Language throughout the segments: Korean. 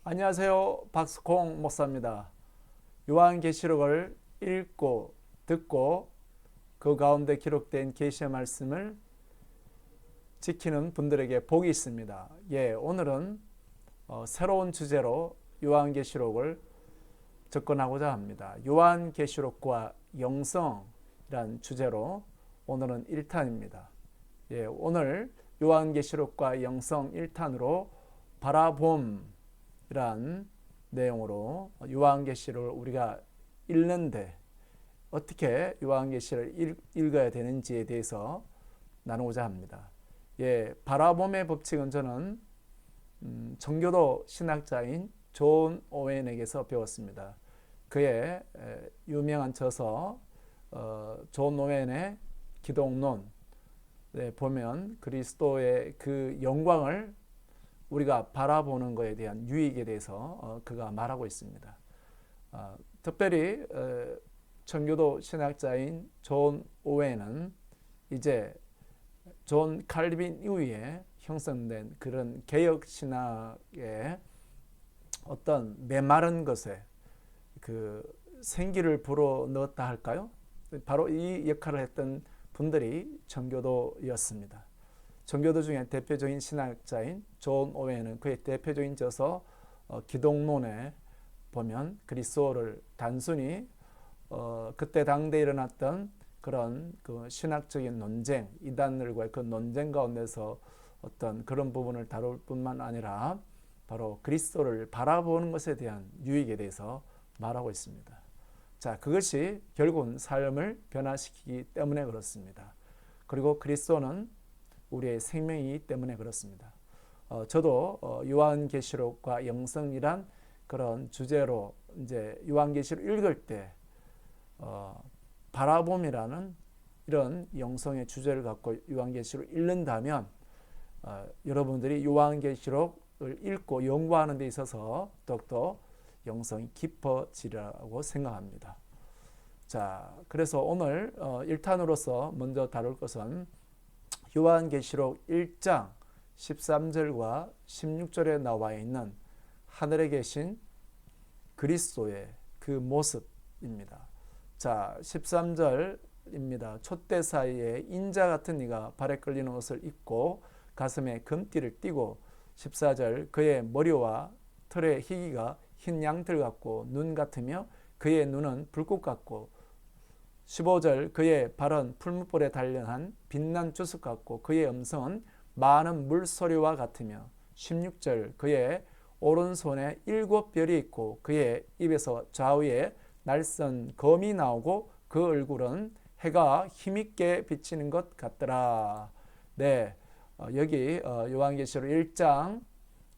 안녕하세요. 박스콩 목사입니다. 요한계시록을 읽고 듣고 그 가운데 기록된 계시의 말씀을 지키는 분들에게 복이 있습니다. 오늘은 새로운 주제로 요한계시록을 접근하고자 합니다. 요한계시록과 영성이란 주제로 오늘은 1탄입니다. 오늘 요한계시록과 영성 1탄으로 바라봄이란 내용으로 요한계시록을 우리가 읽는데 어떻게 요한계시록을 읽어야 되는지에 대해서 나누고자 합니다. 바라봄의 법칙은 저는 정교도 신학자인 존 오웬에게서 배웠습니다. 그의 유명한 저서 존 오웬의 기독론 보면 그리스도의 그 영광을 우리가 바라보는 것에 대한 유익에 대해서 그가 말하고 있습니다. 특별히 청교도 신학자인 존 오웬은 이제 존 칼빈 이후에 형성된 그런 개혁 신학의 어떤 메마른 것에 그 생기를 불어 넣었다 할까요? 바로 이 역할을 했던 분들이 청교도였습니다. 청교도 중에 대표적인 신학자인 존 오웬은 그의 대표적인 저서 기독론에 보면 그리스도를 단순히 그때 당대에 일어났던 그런 그 신학적인 논쟁, 이단들과의 그 논쟁 가운데서 어떤 그런 부분을 다룰 뿐만 아니라 바로 그리스도를 바라보는 것에 대한 유익에 대해서 말하고 있습니다. 자, 그것이 결국은 삶을 변화시키기 때문에 그렇습니다. 그리고 그리스도는 우리의 생명이기 때문에 그렇습니다. 저도 요한계시록과 영성이란 그런 주제로 이제 요한계시록 읽을 때 바라봄이라는 이런 영성의 주제를 갖고 요한계시록 읽는다면 여러분들이 요한계시록을 읽고 연구하는 데 있어서 더욱더 영성이 깊어지리라고 생각합니다. 자, 그래서 오늘 1탄으로서 먼저 다룰 것은 요한계시록 1장 13절과 16절에 나와 있는 하늘에 계신 그리스도의 그 모습입니다. 자, 13절입니다. 촛대 사이에 인자 같은 이가 발에 끌리는 옷을 입고 가슴에 금띠를 띠고 14절 그의 머리와 털의 희기가 흰 양털 같고 눈 같으며 그의 눈은 불꽃 같고 15절 그의 발은 풀무불에 단련한 빛난 주석 같고 그의 음성은 많은 물소리와 같으며 16절 그의 오른손에 7별이 있고 그의 입에서 좌우에 날선 검이 나오고 그 얼굴은 해가 힘있게 비치는 것 같더라. 여기 요한계시록 1장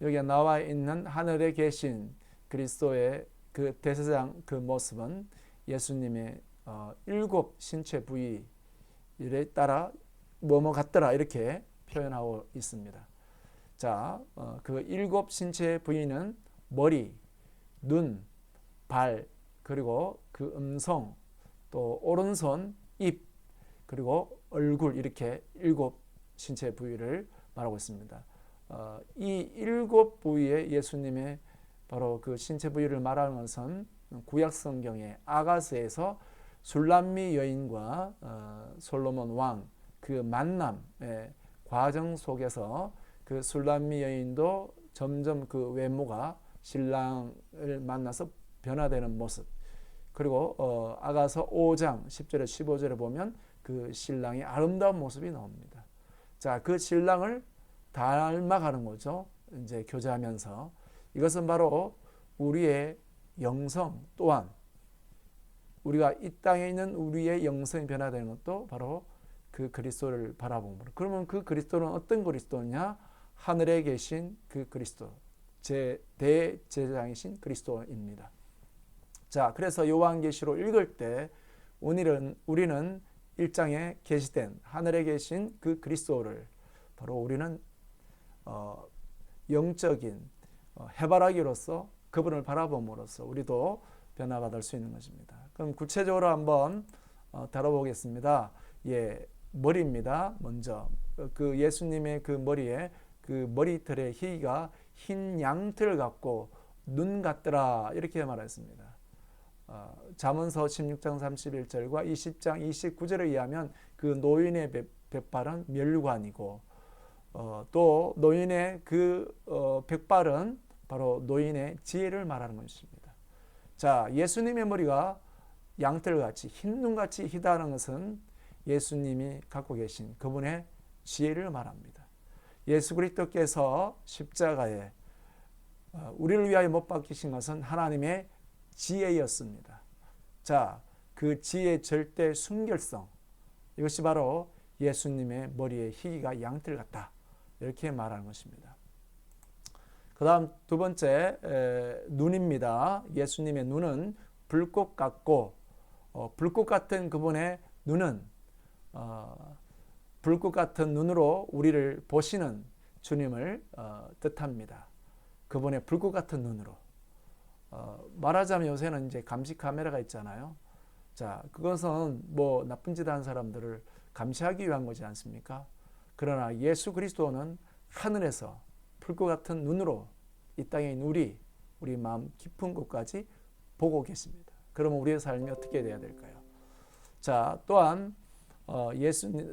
여기에 나와 있는 하늘에 계신 그리스도의 그 대제사장 그 모습은 예수님의 7 신체 부위에 따라 뭐뭐 같더라 이렇게 표현하고 있습니다. 자, 그 7 신체 부위는 머리, 눈, 발, 그리고 그 음성, 또 오른손, 입, 그리고 얼굴 이렇게 7 신체 부위를 말하고 있습니다. 이 7 부위의 예수님의 바로 그 신체 부위를 말하는 것은 구약 성경의 아가스에서 술람미 여인과 솔로몬 왕 그 만남의 과정 속에서 그 술람미 여인도 점점 그 외모가 신랑을 만나서 변화되는 모습, 그리고 아가서 5장 10절에 15절에 보면 그 신랑의 아름다운 모습이 나옵니다. 자, 그 신랑을 닮아가는 거죠. 이제 교제하면서 이것은 바로 우리의 영성 또한 우리가 이 땅에 있는 우리의 영성이 변화되는 것도 바로 그 그리스도를 바라보는 거예요. 그러면 그 그리스도는 어떤 그리스도냐? 하늘에 계신 그 그리스도, 대제사장이신 그리스도입니다. 자, 그래서 요한계시록 읽을 때 우리는 1장에 계시된 하늘에 계신 그 그리스도를 바로 우리는 영적인 해바라기로서 그분을 바라봄으로써 우리도 변화받을 수 있는 것입니다. 그럼 구체적으로 한번 다뤄보겠습니다. 머리입니다. 먼저 그 예수님의 그 머리에 그 머리털의 희가 흰 양털 같고 눈 같더라 이렇게 말했습니다. 잠언서 16장 31절과 20장 29절에 의하면 그 노인의 백발은 멸관이고 또 노인의 그 백발은 바로 노인의 지혜를 말하는 것입니다. 자, 예수님의 머리가 양털같이 흰 눈같이 희다는 것은 예수님이 갖고 계신 그분의 지혜를 말합니다. 예수 그리스도께서 십자가에 우리를 위하여 못 박히신 것은 하나님의 지혜였습니다. 자, 그 지혜의 절대 순결성, 이것이 바로 예수님의 머리의 희기가 양털 같다 이렇게 말하는 것입니다. 그 다음 두 번째 눈입니다. 예수님의 눈은 불꽃 같고 불꽃 같은 그분의 눈은 불꽃 같은 눈으로 우리를 보시는 주님을 뜻합니다. 그분의 불꽃 같은 눈으로. 말하자면 요새는 이제 감시 카메라가 있잖아요. 자, 그것은 뭐 나쁜 짓 하는 사람들을 감시하기 위한 거지 않습니까? 그러나 예수 그리스도는 하늘에서 불꽃 같은 눈으로 이 땅에 있는 우리 마음 깊은 곳까지 보고 계십니다. 그러면 우리의 삶이 어떻게 돼야 될까요? 자, 또한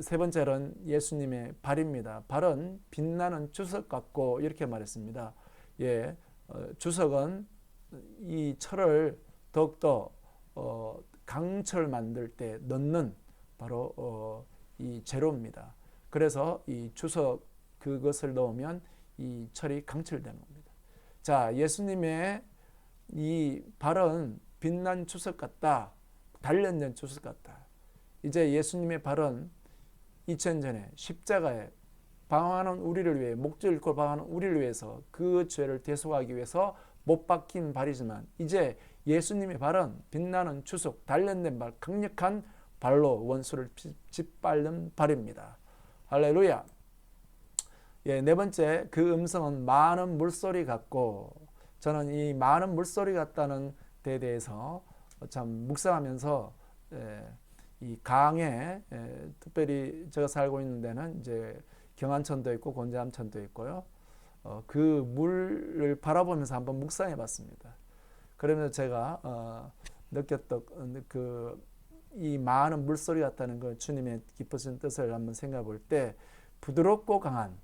세 번째는 예수님의 발입니다. 발은 빛나는 주석 같고 이렇게 말했습니다. 예, 주석은 이 철을 더욱더 강철 만들 때 넣는 바로 이 재료입니다. 그래서 이 주석 그것을 넣으면 이 철이 강철되는 겁니다. 자, 예수님의 이 발은 빛난 주석 같다. 단련된 주석 같다. 이제 예수님의 발은 2000년 전에 십자가에 방황하는 우리를 위해 목줄 잃고 방황하는 우리를 위해서 그 죄를 대속하기 위해서 못 박힌 발이지만 이제 예수님의 발은 빛나는 주석, 단련된 발, 강력한 발로 원수를 짓밟는 발입니다. 할렐루야. 예, 네 번째, 그 음성은 많은 물소리 같고, 저는 이 많은 물소리 같다는 데 대해서 참 묵상하면서 이 강에 특별히 제가 살고 있는 데는 이제 경안천도 있고 곤자암천도 있고요. 그 물을 바라보면서 한번 묵상해 봤습니다. 그러면서 제가 느꼈던 이 많은 물소리 같다는 그 주님의 깊으신 뜻을 한번 생각해 볼 때 부드럽고 강한,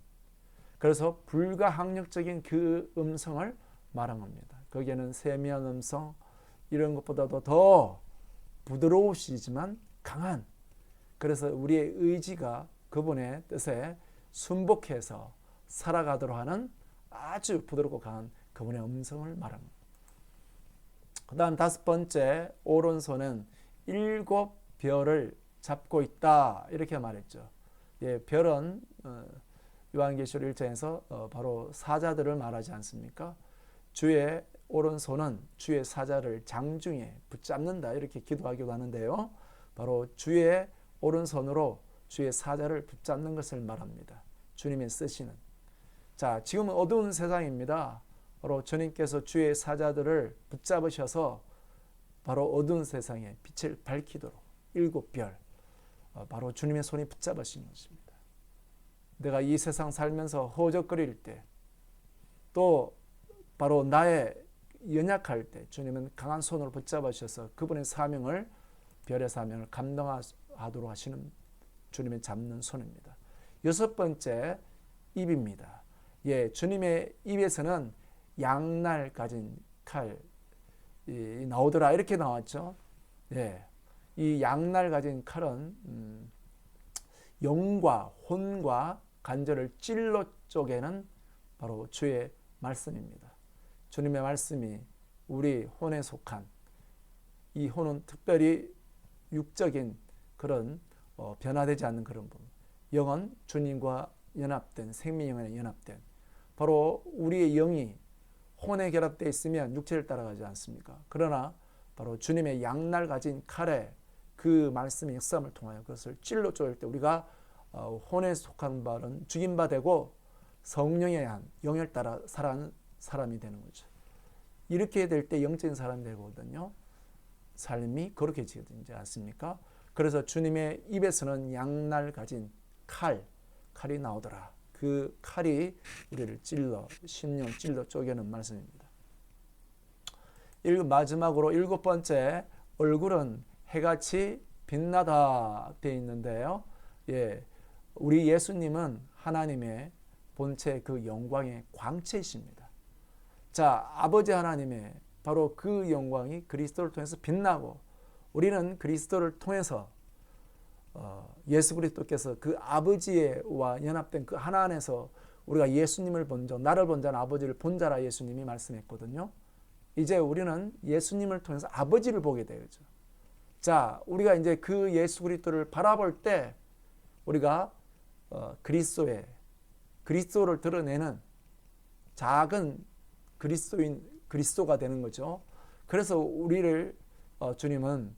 그래서 불가항력적인 그 음성을 말한 겁니다. 거기에는 세미한 음성 이런 것보다도 더 부드러우시지만 강한, 그래서 우리의 의지가 그분의 뜻에 순복해서 살아가도록 하는 아주 부드럽고 강한 그분의 음성을 말합니다. 그 다음 다섯 번째, 오른손은 7 별을 잡고 있다 이렇게 말했죠. 예, 별은 요한계시록 1장에서 바로 사자들을 말하지 않습니까? 주의 오른손은 주의 사자를 장중에 붙잡는다 이렇게 기도하기도 하는데요. 바로 주의 오른손으로 주의 사자를 붙잡는 것을 말합니다. 주님의 쓰시는. 자, 지금은 어두운 세상입니다. 바로 주님께서 주의 사자들을 붙잡으셔서 바로 어두운 세상에 빛을 밝히도록 7 별, 바로 주님의 손이 붙잡으신 것입니다. 내가 이 세상 살면서 허우적거릴 때, 또 바로 나의 연약할 때 주님은 강한 손으로 붙잡으셔서 그분의 사명을, 별의 사명을 감당하도록 하시는 주님의 잡는 손입니다. 여섯 번째, 입입니다. 예, 주님의 입에서는 양날 가진 칼 나오더라 이렇게 나왔죠. 예, 이 양날 가진 칼은 영과 혼과 간절을 찔러 쪼개는 바로 주의 말씀입니다. 주님의 말씀이 우리 혼에 속한, 이 혼은 특별히 육적인 그런 변화되지 않는 그런 부분, 영은 주님과 연합된, 생명에 연합된, 바로 우리의 영이 혼에 결합되어 있으면 육체를 따라가지 않습니까? 그러나 바로 주님의 양날 가진 칼에 그 말씀의 역사함을 통하여 그것을 찔러 쪼일 때 우리가 혼에 속한 바는 죽인 바 되고 성령의 한, 영을 따라 살아가는 사람이 되는 거죠. 이렇게 될 때 영적인 사람이 되거든요. 삶이 거룩해지지 않습니까? 그래서 주님의 입에서는 양날 가진 칼이 나오더라. 그 칼이 우리를 찔러, 심령 찔러 쪼개는 말씀입니다. 마지막으로 7번째, 얼굴은 해같이 빛나다 되어 있는데요. 예, 우리 예수님은 하나님의 본체 그 영광의 광채이십니다. 자, 아버지 하나님의 바로 그 영광이 그리스도를 통해서 빛나고, 우리는 그리스도를 통해서 예수 그리스도께서 그 아버지와 연합된 그 하나 안에서 우리가 예수님을 본 자, 나를 본 자는 아버지를 본 자라 예수님이 말씀했거든요. 이제 우리는 예수님을 통해서 아버지를 보게 되죠. 자, 우리가 이제 그 예수 그리스도를 바라볼 때 우리가 그리스도를 드러내는 작은 그리스도가 되는 거죠. 그래서 우리를 주님은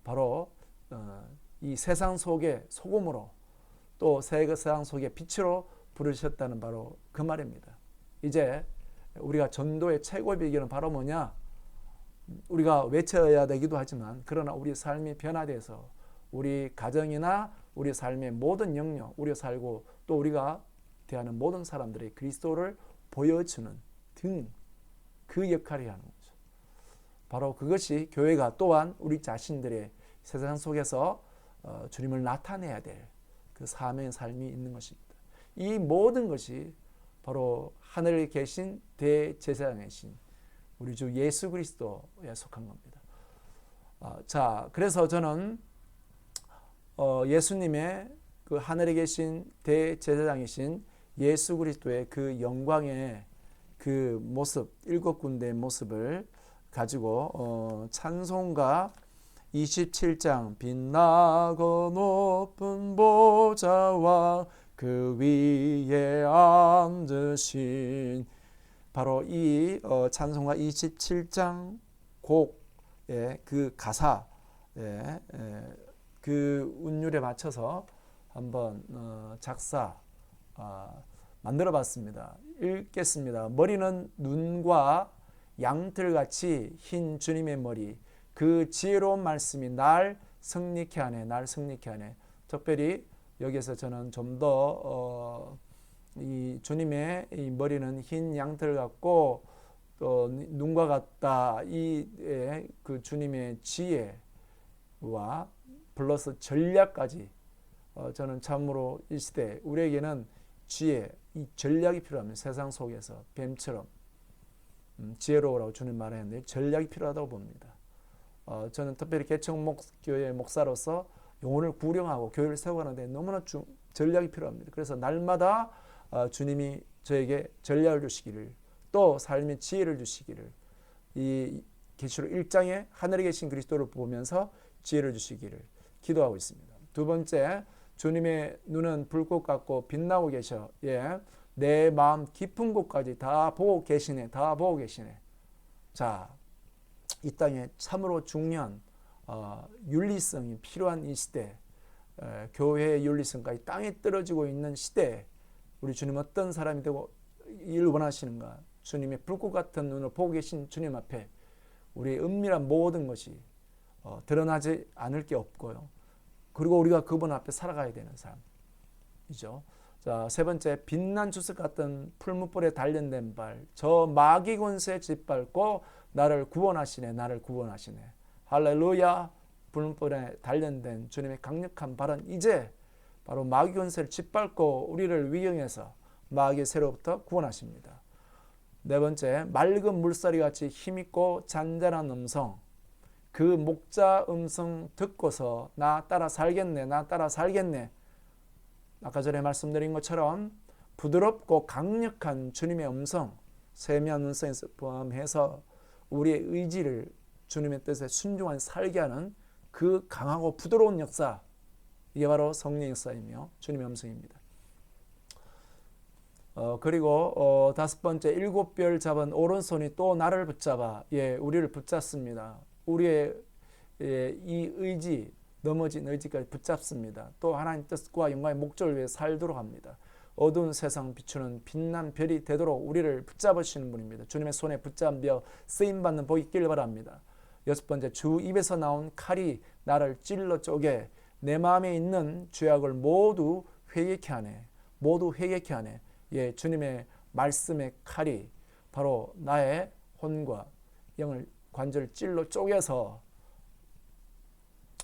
바로 이 세상 속의 소금으로, 또 세상 속의 빛으로 부르셨다는 바로 그 말입니다. 이제 우리가 전도의 최고의 비결은 바로 뭐냐? 우리가 외쳐야 되기도 하지만, 그러나 우리 삶이 변화돼서 우리 가정이나 우리 삶의 모든 영역, 우리가 살고 또 우리가 대하는 모든 사람들의 그리스도를 보여주는 등, 그 역할을 하는 거죠. 바로 그것이 교회가 또한 우리 자신들의 세상 속에서 주님을 나타내야 될 그 사명의 삶이 있는 것입니다. 이 모든 것이 바로 하늘에 계신 대제사장이신 우리 주 예수 그리스도에 속한 겁니다. 자, 그래서 저는 예수님의 그 하늘에 계신 대제사장이신 예수 그리스도의 그 영광의 그 모습, 7군데의 모습을 가지고 찬송가 27장 빛나고 높은 보좌와 그 위에 앉으신, 바로 이 찬송가 27장 곡의 그 가사, 그 운율에 맞춰서 한번 만들어 봤습니다. 읽겠습니다. 머리는 눈과 양털같이 흰 주님의 머리, 그 지혜로운 말씀이 날 승리케 하네, 날 승리케 하네. 특별히 여기서 저는 좀 더 이 주님의 이 머리는 흰 양털 같고 또 눈과 같다, 이 그 주님의 지혜와 플러스 전략까지, 저는 참으로 이 시대 우리에게는 지혜, 이 전략이 필요합니다. 세상 속에서 뱀처럼 지혜로우라고 주님 말했는데 전략이 필요하다고 봅니다. 저는 특별히 개척교회 목사로서 영혼을 구령하고 교회를 세워가는데 너무나 전략이 필요합니다. 그래서 날마다 주님이 저에게 전략을 주시기를, 또 삶의 지혜를 주시기를, 이 계시록 1장에 하늘에 계신 그리스도를 보면서 지혜를 주시기를 기도하고 있습니다. 두 번째, 주님의 눈은 불꽃 같고 빛나고 계셔. 예, 내 마음 깊은 곳까지 다 보고 계시네, 다 보고 계시네. 자, 이 땅에 참으로 중요한 윤리성이 필요한 이 시대, 교회의 윤리성까지 땅에 떨어지고 있는 시대에 우리 주님 어떤 사람이 되고 일 원하시는가? 주님의 불꽃 같은 눈을 보고 계신 주님 앞에 우리의 은밀한 모든 것이 드러나지 않을 게 없고요. 그리고 우리가 그분 앞에 살아가야 되는 삶이죠. 자, 세 번째, 빛난 주석 같은 풀무불에 단련된 발, 저 마귀 권세 짓밟고 나를 구원하시네, 나를 구원하시네. 할렐루야. 풀무불에 단련된 주님의 강력한 발은 이제 바로 마귀 권세를 짓밟고 우리를 위경해서 마귀의 세로부터 구원하십니다. 네 번째, 맑은 물살이 같이 힘있고 잔잔한 음성, 그 목자 음성 듣고서 나 따라 살겠네, 나 따라 살겠네. 아까 전에 말씀드린 것처럼 부드럽고 강력한 주님의 음성, 세미한 음성에서 포함해서 우리의 의지를 주님의 뜻에 순종한 살게 하는 그 강하고 부드러운 역사, 이게 바로 성령의 역사이며 주님의 음성입니다. 그리고 다섯 번째, 7별 잡은 오른손이 또 나를 붙잡아, 예, 우리를 붙잡습니다. 우리의 이 의지, 넘어진 의지까지 붙잡습니다. 또 하나님 뜻과 영광의 목적을 위해 살도록 합니다. 어두운 세상 비추는 빛난 별이 되도록 우리를 붙잡으시는 분입니다. 주님의 손에 붙잡혀 쓰임받는 복이 있기를 바랍니다. 여섯 번째, 주 입에서 나온 칼이 나를 찔러 쪼개 내 마음에 있는 죄악을 모두 회개케 하네. 모두 회개케 하네. 예, 주님의 말씀의 칼이 바로 나의 혼과 영을 관절을 찔러 쪼개서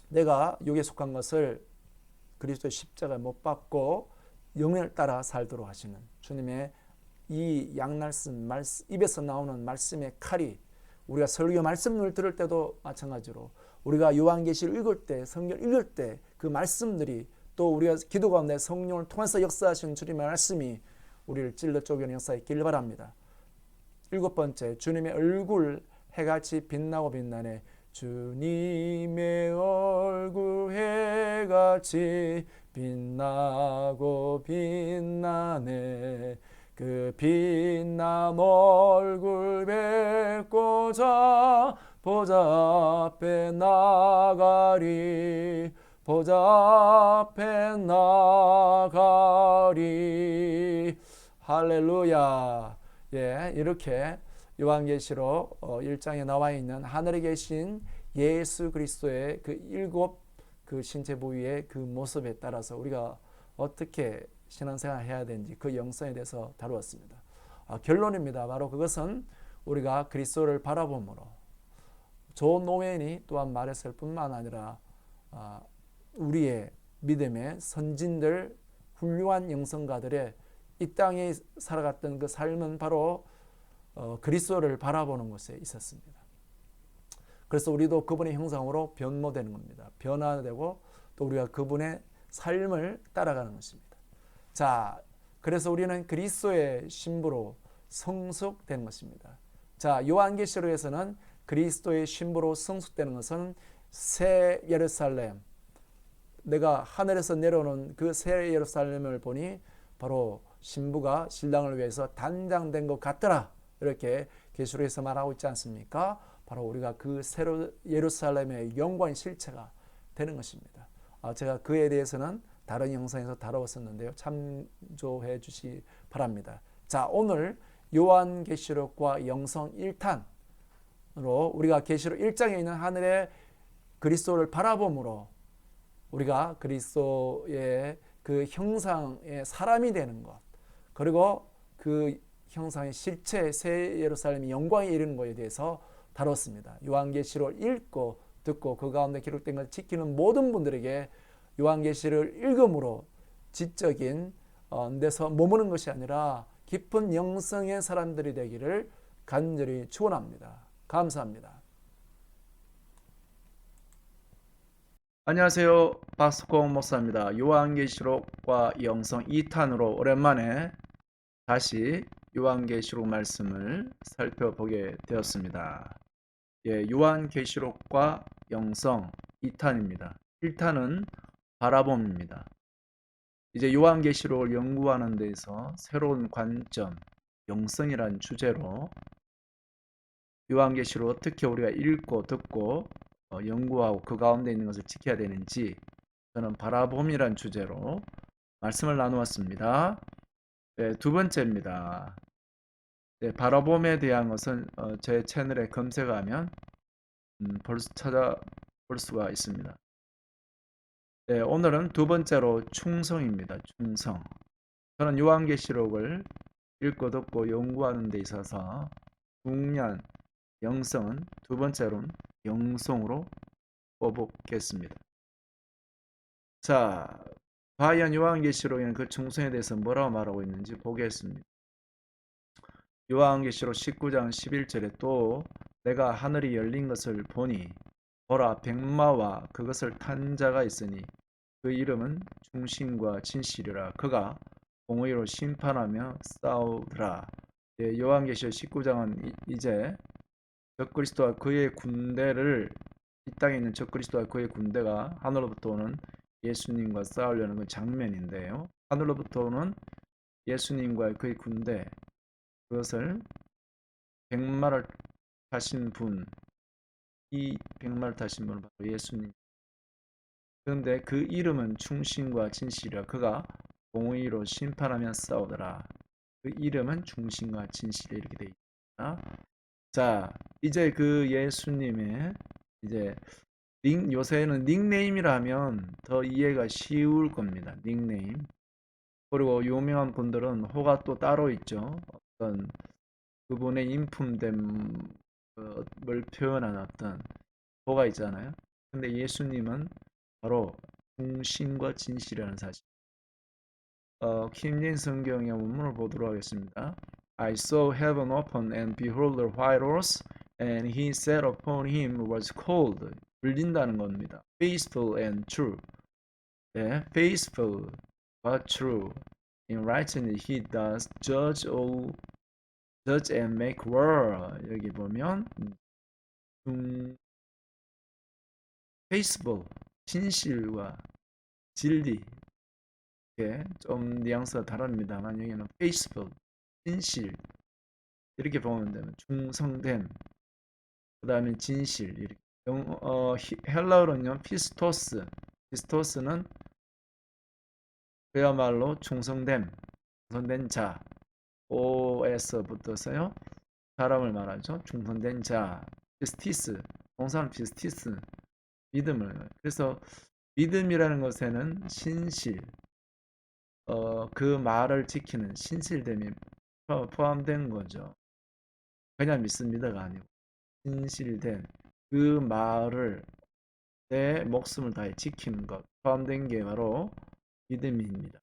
내가 육에 속한 것을 그리스도의 십자가에 못 박고 영을 따라 살도록 하시는 주님의 이 양날씀 입에서 나오는 말씀의 칼이 우리가 설교 말씀을 들을 때도 마찬가지로 우리가 요한계시를 읽을 때 성경 읽을 때 그 말씀들이 또 우리가 기도 가운데 성령을 통해서 역사하시는 주님의 말씀이 우리를 찔러 쪼개는 역사에 있길 바랍니다. 7번째, 주님의 얼굴 해같이 빛나고 빛나네. 주님의 얼굴 해같이 빛나고 빛나네. 그 빛난 얼굴 뵙고자 보좌 앞에 나가리. 보좌 앞에 나가리. 할렐루야. 예, 이렇게 요한계시록 1장에 나와 있는 하늘에 계신 예수 그리스도의 그 7 그 신체 부위의 그 모습에 따라서 우리가 어떻게 신앙생활 해야 되는지 그 영성에 대해서 다루었습니다. 결론입니다. 바로 그것은 우리가 그리스도를 바라봄으로 존 노웬이 또한 말했을 뿐만 아니라 우리의 믿음의 선진들 훌륭한 영성가들의 이 땅에 살아갔던 그 삶은 바로 그리스도를 바라보는 곳에 있었습니다. 그래서 우리도 그분의 형상으로 변모되는 겁니다. 변화되고 또 우리가 그분의 삶을 따라가는 것입니다. 자, 그래서 우리는 그리스도의 신부로 성숙되는 것입니다. 자, 요한계시록에서는 그리스도의 신부로 성숙되는 것은 새 예루살렘, 내가 하늘에서 내려오는 그 새 예루살렘을 보니 바로 신부가 신랑을 위해서 단장된 것 같더라. 이렇게 계시록에서 말하고 있지 않습니까? 바로 우리가 그 새로 예루살렘의 영광의 실체가 되는 것입니다. 제가 그에 대해서는 다른 영상에서 다루었었는데요. 참조해 주시 바랍니다. 자, 오늘 요한계시록과 영성 1탄으로 우리가 계시록 1장에 있는 하늘의 그리스도를 바라봄으로 우리가 그리스도의 그 형상의 사람이 되는 것, 그리고 그 형상의 실체 새 예루살렘의 영광에 이르는 것에 대해서 다뤘습니다. 요한계시록을 읽고 듣고 그 가운데 기록된 것을 지키는 모든 분들에게 요한계시를 읽음으로 지적인 데서 머무는 것이 아니라 깊은 영성의 사람들이 되기를 간절히 축원합니다. 감사합니다. 안녕하세요. 박석공 목사입니다. 요한계시록과 영성 2탄으로 오랜만에 다시 요한계시록 말씀을 살펴보게 되었습니다. 예, 요한계시록과 영성 2탄입니다. 1탄은 바라봄입니다. 이제 요한계시록을 연구하는 데서 새로운 관점, 영성이라는 주제로 요한계시록 어떻게 우리가 읽고 듣고 연구하고 그 가운데 있는 것을 지켜야 되는지 저는 바라봄이란 주제로 말씀을 나누었습니다. 네, 두 번째입니다. 네, 바라봄에 대한 것은 제 채널에 검색하면 벌써 찾아볼 수가 있습니다. 네, 오늘은 두 번째로 충성입니다. 충성. 저는 요한계시록을 읽고 듣고 연구하는 데 있어서 중요한 영성은 두 번째로는 영성으로 꼽겠습니다. 자, 과연 요한계시록에는 그 충성에 대해서 뭐라고 말하고 있는지 보겠습니다. 요한계시록 19장 11절에 또 내가 하늘이 열린 것을 보니 보라 백마와 그것을 탄 자가 있으니 그 이름은 충신과 진실이라. 그가 공의로 심판하며 싸우더라. 예, 요한계시록 19장은 이제 적그리스도와 그의 군대를 이 땅에 있는 적그리스도와 그의 군대가 하늘로부터 오는 예수님과 싸우려는 그 장면인데요. 하늘로부터 오는 예수님과 그의 군대, 그것을 백마를 타신 분, 이 백마를 타신 분은 바로 예수님. 그런데 그 이름은 충신과 진실이라. 그가 공의로 심판하며 싸우더라. 그 이름은 충신과 진실이 이렇게 되어 있습니다. 자, 이제 그 예수님의 이제 요새는 닉네임이라면 더 이해가 쉬울 겁니다. 닉네임. 그리고 유명한 분들은 호가 또 따로 있죠. 어떤 그분의 인품된 뭘 표현한 어떤 도가 있잖아요. 근데 예수님은 바로 중심과 진실이라는 사실. 킹제임스 성경의 원문을 보도록 하겠습니다. I saw heaven open and behold a white horse and he sat upon him was called 불린다는 겁니다. Faithful and true. 네, faithful but true. In righteousness he does judge and make war. 여기 보면 faithful 진실과 진리 이렇게 좀 뉘앙스가 다릅니다만 여기는 faithful 진실 이렇게 보면 되면 충성됨 그 다음에 진실 이렇게 헬라어로는요 피스토스는 그야말로 충성된 자 os 붙어서요 사람을 말하죠 충성된 자 피스티스 동사는 피스티스 믿음을 그래서 믿음이라는 것에는 신실 그 말을 지키는 신실됨이 포함된 거죠. 그냥 믿습니다가 아니고 신실된 그 말을 내 목숨을 다해 지키는 것 포함된 게 바로 믿음입니다.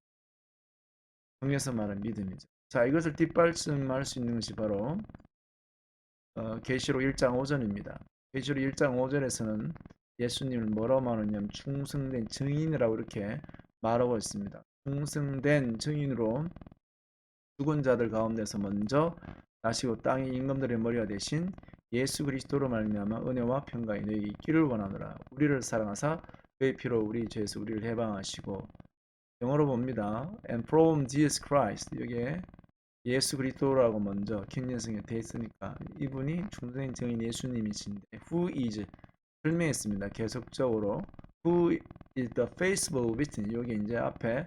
성경에서 말하는 믿음이죠. 자, 이것을 뒷받침할 수 있는 것이 바로 계시록 1장 5절입니다. 계시록 1장 5절에서는 예수님을 뭐라고 말하냐면 충성된 증인이라고 이렇게 말하고 있습니다. 충성된 증인으로 죽은 자들 가운데서 먼저 나시고 땅의 임금들의 머리가 되신 예수 그리스도로 말미암아 은혜와 평강이 너희에게 있기를 원하노라. 우리를 사랑하사 그의 피로 우리 죄에서 우리를 해방하시고 영어로 봅니다. And from Jesus Christ 여기에 예수 그리스도라고 먼저 킹제임스에 돼 있으니까 이분이 충성된 증인 예수님이신데 who is 설명했습니다. 계속적으로 who is the faithful witness 여기 이제 앞에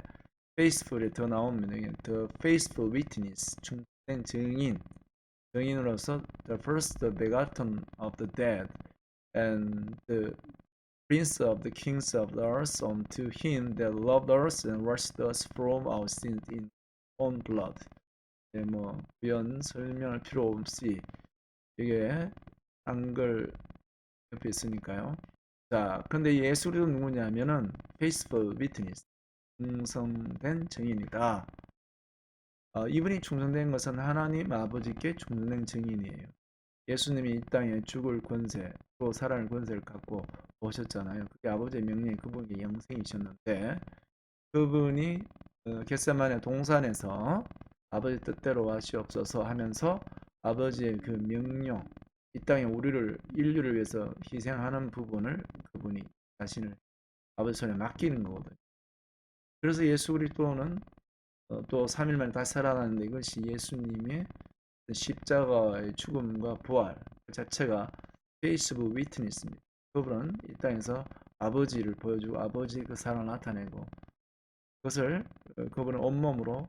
faithful이 더 나옵니다. the faithful witness 충성된 증인으로서 the first begotten of the dead and the Prince of the kings of the earth unto him that loved us and washed us from our sins in own blood. 네, 뭐 부연 설명할 필요 없이 이게 한글 옆에 있으니까요. 자, 근데 예수 그리스도 누구냐면은 faithful witness, 충성된 증인이다. 이분이 충성된 것은 하나님 아버지께 충성된 증인이에요. 예수님이 이 땅에 죽을 권세, 또 살아날 권세를 갖고 오셨잖아요. 그게 아버지의 명령이 그분이 영생이셨는데 그분이 겟세마네 동산에서 아버지 뜻대로 하시옵소서 하면서 아버지의 그 명령, 이 땅에 인류를 위해서 희생하는 부분을 그분이 자신을 아버지 손에 맡기는 거거든요. 그래서 예수 그리스도는 또 3일 만에 다시 살아나는데 이것이 예수님의 십자가의 죽음과 부활 그 자체가 페이스북 위트니스입니다. 그분은 이 땅에서 아버지를 보여주고 아버지 그 사랑을 나타내고 그것을 그분은 온몸으로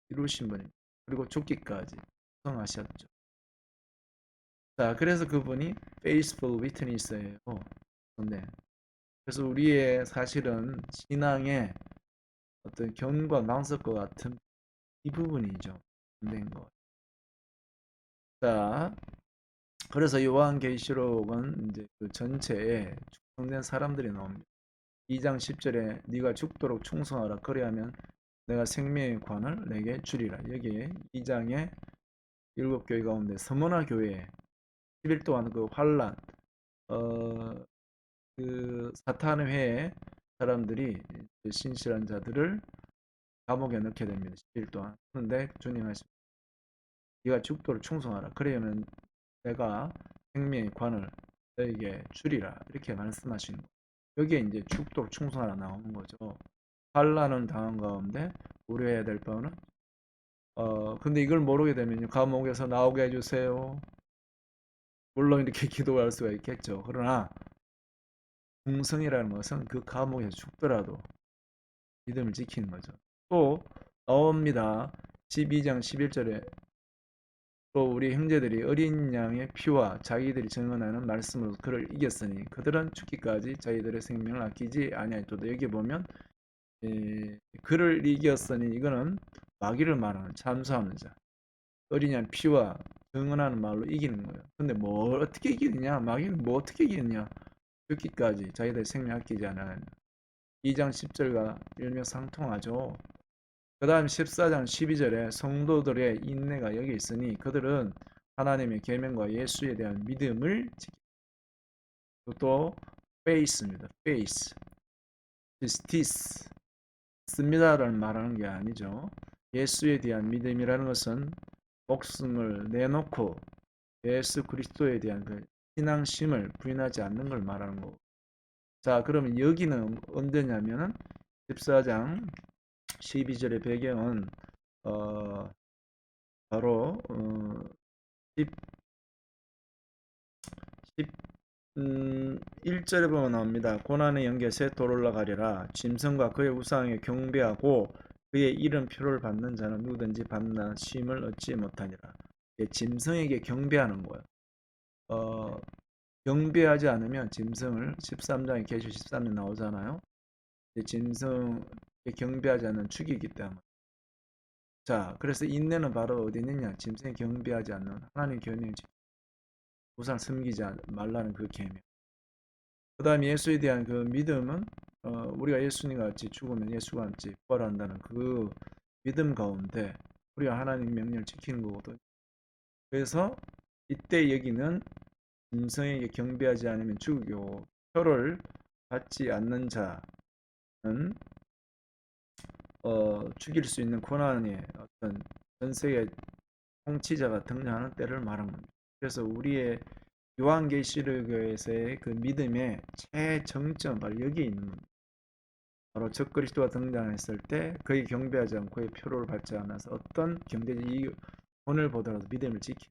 이루신 분입니다. 그리고 죽기까지 성하셨죠. 자, 그래서 그분이 faithful witness예요. 네. 그래서 우리의 사실은 신앙의 어떤 견과 낭석과 같은 이 부분이죠. 된 것. 자, 그래서 요한계시록은 이제 그 전체에 충성된 사람들이 나옵니다. 2장 10절에 네가 죽도록 충성하라 그리하면 내가 생명의 관을 내게 주리라. 여기에 2장의 7교회 가운데 서머나 교회 10일 동안 그 환란 그 사탄의 회에 사람들이 신실한 자들을 감옥에 넣게 됩니다. 10일 동안. 그런데 주님 하십니다. 네가 죽도록 충성하라. 그러면 내가 생명의 관을 너에게 주리라. 이렇게 말씀하시는 거예요. 여기에 이제 죽도록 충성하라 나오는 거죠. 환란은 당한 가운데 우려해야 될 바는 근데 이걸 모르게 되면 감옥에서 나오게 해주세요. 물론 이렇게 기도할 수가 있겠죠. 그러나 충성이라는 것은 그 감옥에서 죽더라도 믿음을 지키는 거죠. 또 나옵니다. 12장 11절에 또 우리 형제들이 어린 양의 피와 자기들이 증언하는 말씀으로 그를 이겼으니 그들은 죽기까지 자기들의 생명을 아끼지 아니하였도다. 여기 보면 그를 이겼으니 이거는 마귀를 말하는 참수하는 자. 어린 양 피와 증언하는 말로 이기는 거예요. 근데 뭘 어떻게 이기느냐? 마귀는 뭐 어떻게 이기느냐? 죽기까지 자기들 생명 아끼지 않아요. 2장 10절과 일맥상통하죠. 그 다음 14장 12절에 성도들의 인내가 여기 있으니 그들은 하나님의 계명과 예수에 대한 믿음을 지키고 또 faith입니다. faith, justice 씁니다라는 말하는 게 아니죠. 예수에 대한 믿음이라는 것은 목숨을 내놓고 예수 그리스도에 대한 그 신앙심을 부인하지 않는 걸 말하는 거고. 자, 그러면 여기는 언제냐면은 14장 12절의 배경은 바로 10, 1절에 보면 나옵니다. 고난의 연get에 돌아가리라. 짐승과 그의 우상에 경배하고 그의 이름 표를 받는 자는 누구든지 밤낮 쉼을 얻지 못하니라. 짐승에게 경배하는 거예요. 경배하지 않으면 짐승을 13장에 계시 13년 나오잖아요. 짐승에 경배하지 않는 죽이기 때문에. 자, 그래서 인내는 바로 어디 있느냐? 짐승에 경배하지 않는 하나님 계명을 지키고 우상 섬기지 말라는 그 계명. 그 다음에 예수에 대한 그 믿음은 우리가 예수님과 같이 죽으면 예수와 같이 부활한다는 그 믿음 가운데 우리가 하나님 명령을 지키는 거거든요. 그래서 이때 여기는 짐승에게 경배하지 않으면 죽이고 표를 받지 않는 자는 죽일 수 있는 고난의 어떤 전 세계 통치자가 등장하는 때를 말한 겁니다. 그래서 우리의 요한계시록에서의 그 믿음의 최정점 바로 여기에 있는 겁니다. 바로 적그리스도가 등장했을 때 그의 경배하지 않고 그의 표를 받지 않아서 어떤 경제적 이익을 보더라도 믿음을 지키.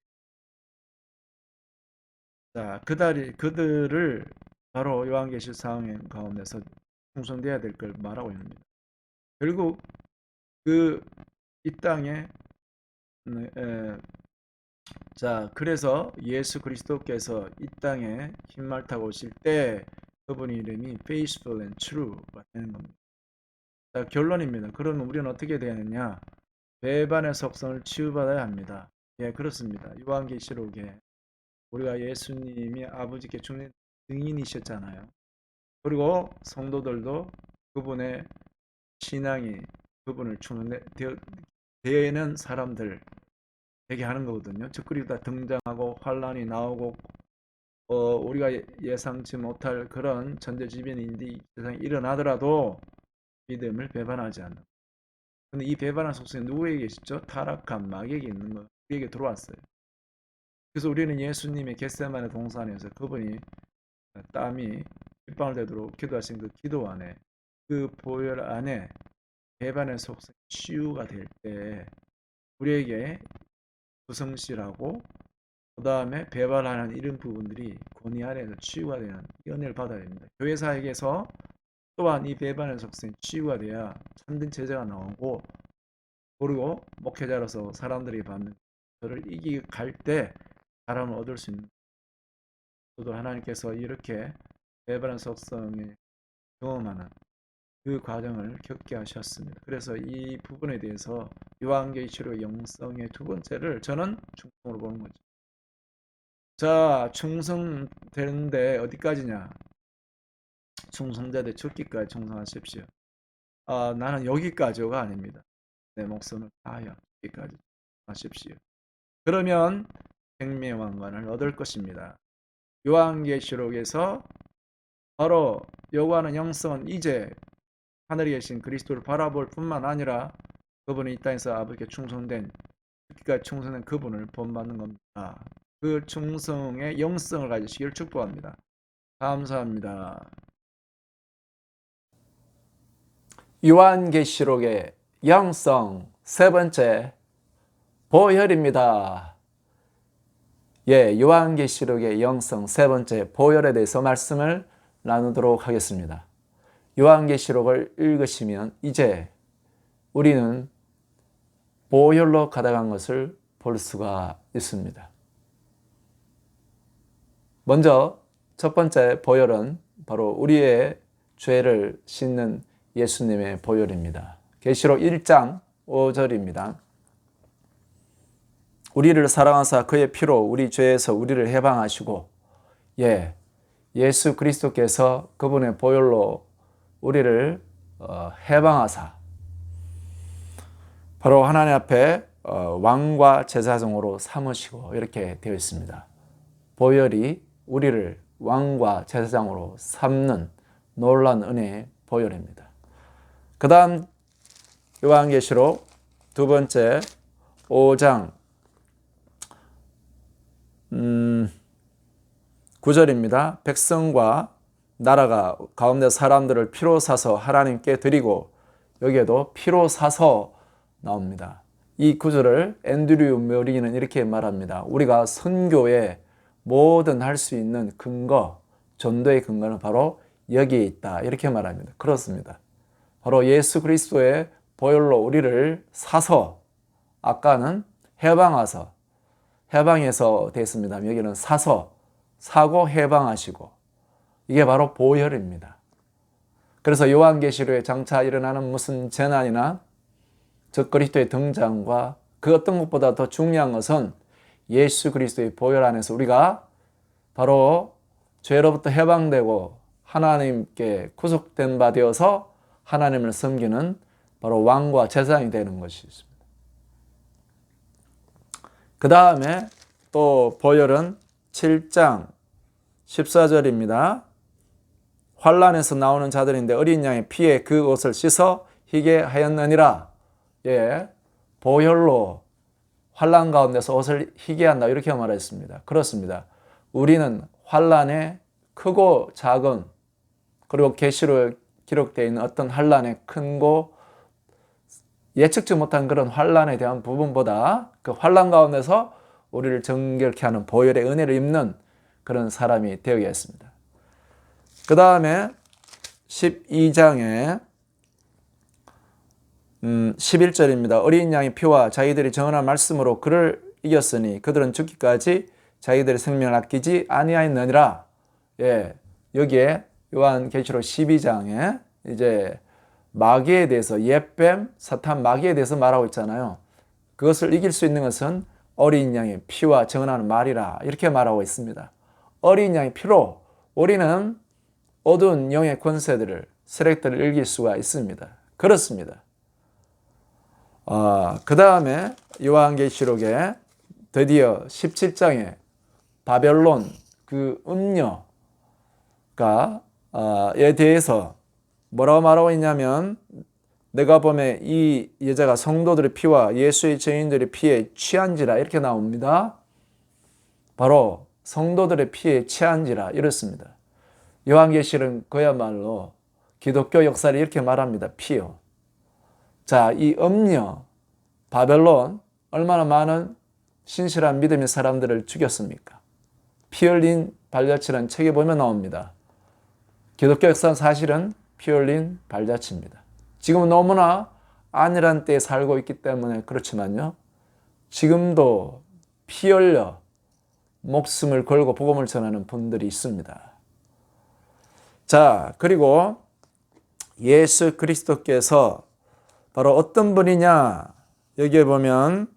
자, 그들을 바로 요한계시록 상황 가운데서 충성돼야 될 걸 말하고 있습니다. 결국 그 이 땅에 자, 그래서 예수 그리스도께서 이 땅에 흰말 타고 오실 때 그분의 이름이 faithful and true가 되는 겁니다. 자, 결론입니다. 그러면 우리는 어떻게 되야 하느냐? 배반의 속성을 치유받아야 합니다. 예, 그렇습니다. 요한계시록에 우리가 예수님이 아버지께 주는 증인이셨잖아요. 그리고 성도들도 그분의 신앙이 그분을 되는 사람들 되게 하는 거거든요. 적그리스도가 등장하고 환란이 나오고 우리가 예상치 못할 그런 전대지변이 세상에 일어나더라도 믿음을 배반하지 않는. 근데 이 배반한 속성이 누구에게 있죠? 타락한 마귀에게 있는 거. 우리에게 들어왔어요. 그래서 우리는 예수님의 겟세마네 동산에서 그분이 땀이 빗방울 되도록 기도하신 그 기도 안에 그 보혈 안에 배반의 속성이 치유가 될 때 우리에게 부성실하고 그 다음에 배반하는 이런 부분들이 권위 아래에서 치유가 되는 연애를 받아야 됩니다. 교회사에게서 또한 이 배반의 속성이 치유가 돼야 참된 제자가 나오고 그리고 목회자로서 사람들이 받는 저를 이기갈 때 사람을 얻을 수 있는 저도 하나님께서 이렇게 배반의 속성을 경험하는 그 과정을 겪게 하셨습니다. 그래서 이 부분에 대해서 요한계시록 영성의 두 번째를 저는 충성으로 보는 거죠. 자, 충성되는데 어디까지냐? 충성자들 죽기까지 충성하십시오. 나는 여기까지가 아닙니다. 내 목숨을 다하여 여기까지 하십시오. 그러면 생명왕관을 얻을 것입니다. 요한계시록에서 바로 요구하는 영성은 이제 하늘에 계신 그리스도를 바라볼 뿐만 아니라 그분이 이 땅에서 아버지께 충성된 죽기까지 충성된 그분을 본받는 겁니다. 그 충성의 영성을 가지시기를 축복합니다. 감사합니다. 요한계시록의 영성 세 번째 보혈입니다. 예, 요한계시록의 영성 세 번째 보혈에 대해서 말씀을 나누도록 하겠습니다. 요한계시록을 읽으시면 이제 우리는 보혈로 가득한 것을 볼 수가 있습니다. 먼저 첫 번째 보혈은 바로 우리의 죄를 씻는 예수님의 보혈입니다. 계시록 1장 5절입니다. 우리를 사랑하사 그의 피로 우리 죄에서 우리를 해방하시고, 예수 그리스도께서 그분의 보혈로 우리를 해방하사 바로 하나님 앞에 왕과 제사장으로 삼으시고, 이렇게 되어 있습니다. 보혈이 우리를 왕과 제사장으로 삼는 놀라운 은혜의 보혈입니다. 그 다음 요한계시록 두 번째 5장 9절입니다. 백성과 나라가 가운데 사람들을 피로 사서 하나님께 드리고, 여기에도 피로 사서 나옵니다. 이 구절을 앤드류 머리는 이렇게 말합니다. 우리가 선교에 뭐든 할 수 있는 근거, 전도의 근거는 바로 여기에 있다, 이렇게 말합니다. 그렇습니다. 바로 예수 그리스도의 보혈로 우리를 사서, 아까는 해방해서 됐습니다. 여기는 사서, 사고 해방하시고, 이게 바로 보혈입니다. 그래서 요한계시록에 장차 일어나는 무슨 재난이나 적그리스도의 등장과 그 어떤 것보다 더 중요한 것은 예수 그리스도의 보혈 안에서 우리가 바로 죄로부터 해방되고 하나님께 구속된 바 되어서 하나님을 섬기는 바로 왕과 제사장이 되는 것이 있습니다. 그 다음에 또 보혈은 7장 14절입니다. 환란에서 나오는 자들인데 어린 양의 피에 그 옷을 씻어 희게 하였느니라. 보혈로 환란 가운데서 옷을 희게 한다, 이렇게 말했습니다. 그렇습니다. 우리는 환란에 크고 작은, 그리고 계시록에 기록되어 있는 어떤 환란의 큰고 예측지 못한 그런 환란에 대한 부분보다 그 환란 가운데서 우리를 정결케 하는 보혈의 은혜를 입는 그런 사람이 되어야겠습니다. 그 다음에 12장에 11절입니다. 어린 양의 피와 자기들이 정언한 말씀으로 그를 이겼으니 그들은 죽기까지 자기들의 생명을 아끼지 아니하였느니라. 여기에 요한계시록 12장에 이제 마귀에 대해서, 옛뱀, 사탄, 마귀에 대해서 말하고 있잖아요. 그것을 이길 수 있는 것은 어린 양의 피와 정언하는 말이라, 이렇게 말하고 있습니다. 어린 양의 피로 우리는 어두운 영의 권세들을, 세력들을 이길 수가 있습니다. 그렇습니다. 그 다음에 요한계시록에 드디어 17장에 바벨론 그 음녀가 에 대해서 뭐라고 말하고 있냐면, 내가 보면 이 여자가 성도들의 피와 예수의 증인들의 피에 취한지라, 이렇게 나옵니다. 바로 성도들의 피에 취한지라, 이렇습니다. 요한계시록은 그야말로 기독교 역사를 이렇게 말합니다. 피요. 자, 이 음녀 바벨론 얼마나 많은 신실한 믿음의 사람들을 죽였습니까? 피 흘린 발자취라는 책에 보면 나옵니다. 기독교 역사는 사실은 피 흘린 발자취입니다. 지금은 너무나 안일한 때에 살고 있기 때문에 그렇지만요, 지금도 피 흘려 목숨을 걸고 복음을 전하는 분들이 있습니다. 자, 그리고 예수 그리스도께서 바로 어떤 분이냐, 여기에 보면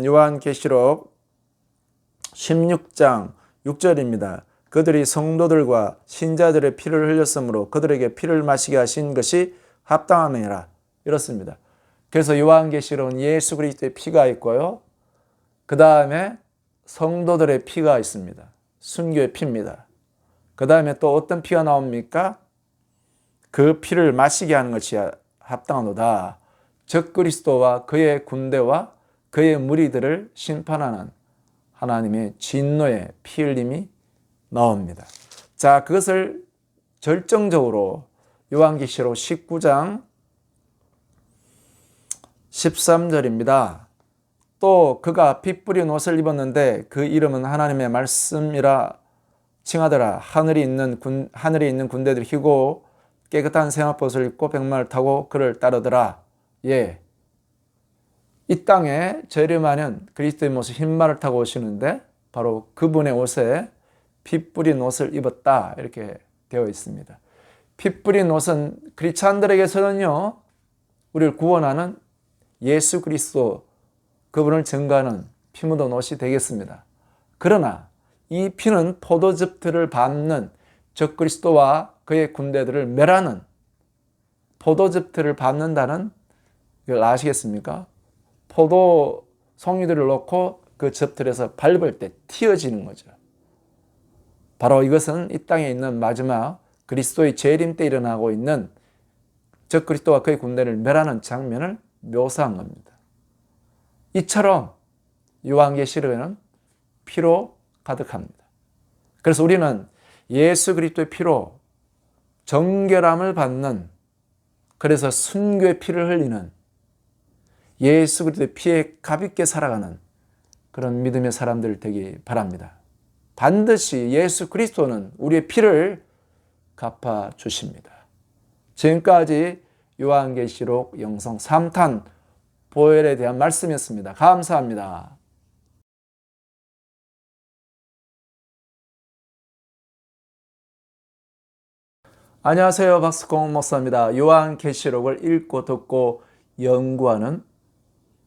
요한계시록 16장 6절입니다. 그들이 성도들과 신자들의 피를 흘렸으므로 그들에게 피를 마시게 하신 것이 합당함이라, 이렇습니다. 그래서 요한계시록은 예수 그리스도의 피가 있고요, 그 다음에 성도들의 피가 있습니다. 순교의 피입니다. 그 다음에 또 어떤 피가 나옵니까? 그 피를 마시게 하는 것이 합당하노다. 적그리스도와 그의 군대와 그의 무리들을 심판하는 하나님의 진노의 피 흘림이 나옵니다. 자, 그것을 절정적으로 요한계시록 19장 13절입니다. 또 그가 피 뿌린 옷을 입었는데 그 이름은 하나님의 말씀이라 칭하더라. 하늘에 있는 군대들이 희고 깨끗한 세마포옷을 입고 백마를 타고 그를 따르더라. 이 땅에 재림하는 그리스도의 모습 흰말을 타고 오시는데 바로 그분의 옷에 피 뿌린 옷을 입었다, 이렇게 되어 있습니다. 피 뿌린 옷은 크리스찬들에게서는요, 우리를 구원하는 예수 그리스도, 그분을 증거하는 피 묻은 옷이 되겠습니다. 그러나 이 피는 포도즙들을 밟는 적그리스도와 그의 군대들을 멸하는, 포도즙들을 밟는다는 걸 아시겠습니까? 포도 송이들을 놓고 그 즙들에서 밟을 때 튀어지는 거죠. 바로 이것은 이 땅에 있는 마지막 그리스도의 재림 때 일어나고 있는 적그리스도와 그의 군대를 멸하는 장면을 묘사한 겁니다. 이처럼 요한계시록에는 피로 가득합니다. 그래서 우리는 예수 그리스도의 피로 정결함을 받는, 그래서 순교의 피를 흘리는, 예수 그리스도의 피에 가볍게 살아가는 그런 믿음의 사람들 되기 바랍니다. 반드시 예수 그리스도는 우리의 피를 갚아 주십니다. 지금까지 요한계시록 영성 3탄 보혈에 대한 말씀이었습니다. 감사합니다. 안녕하세요. 박수공 목사입니다. 요한계시록을 읽고 듣고 연구하는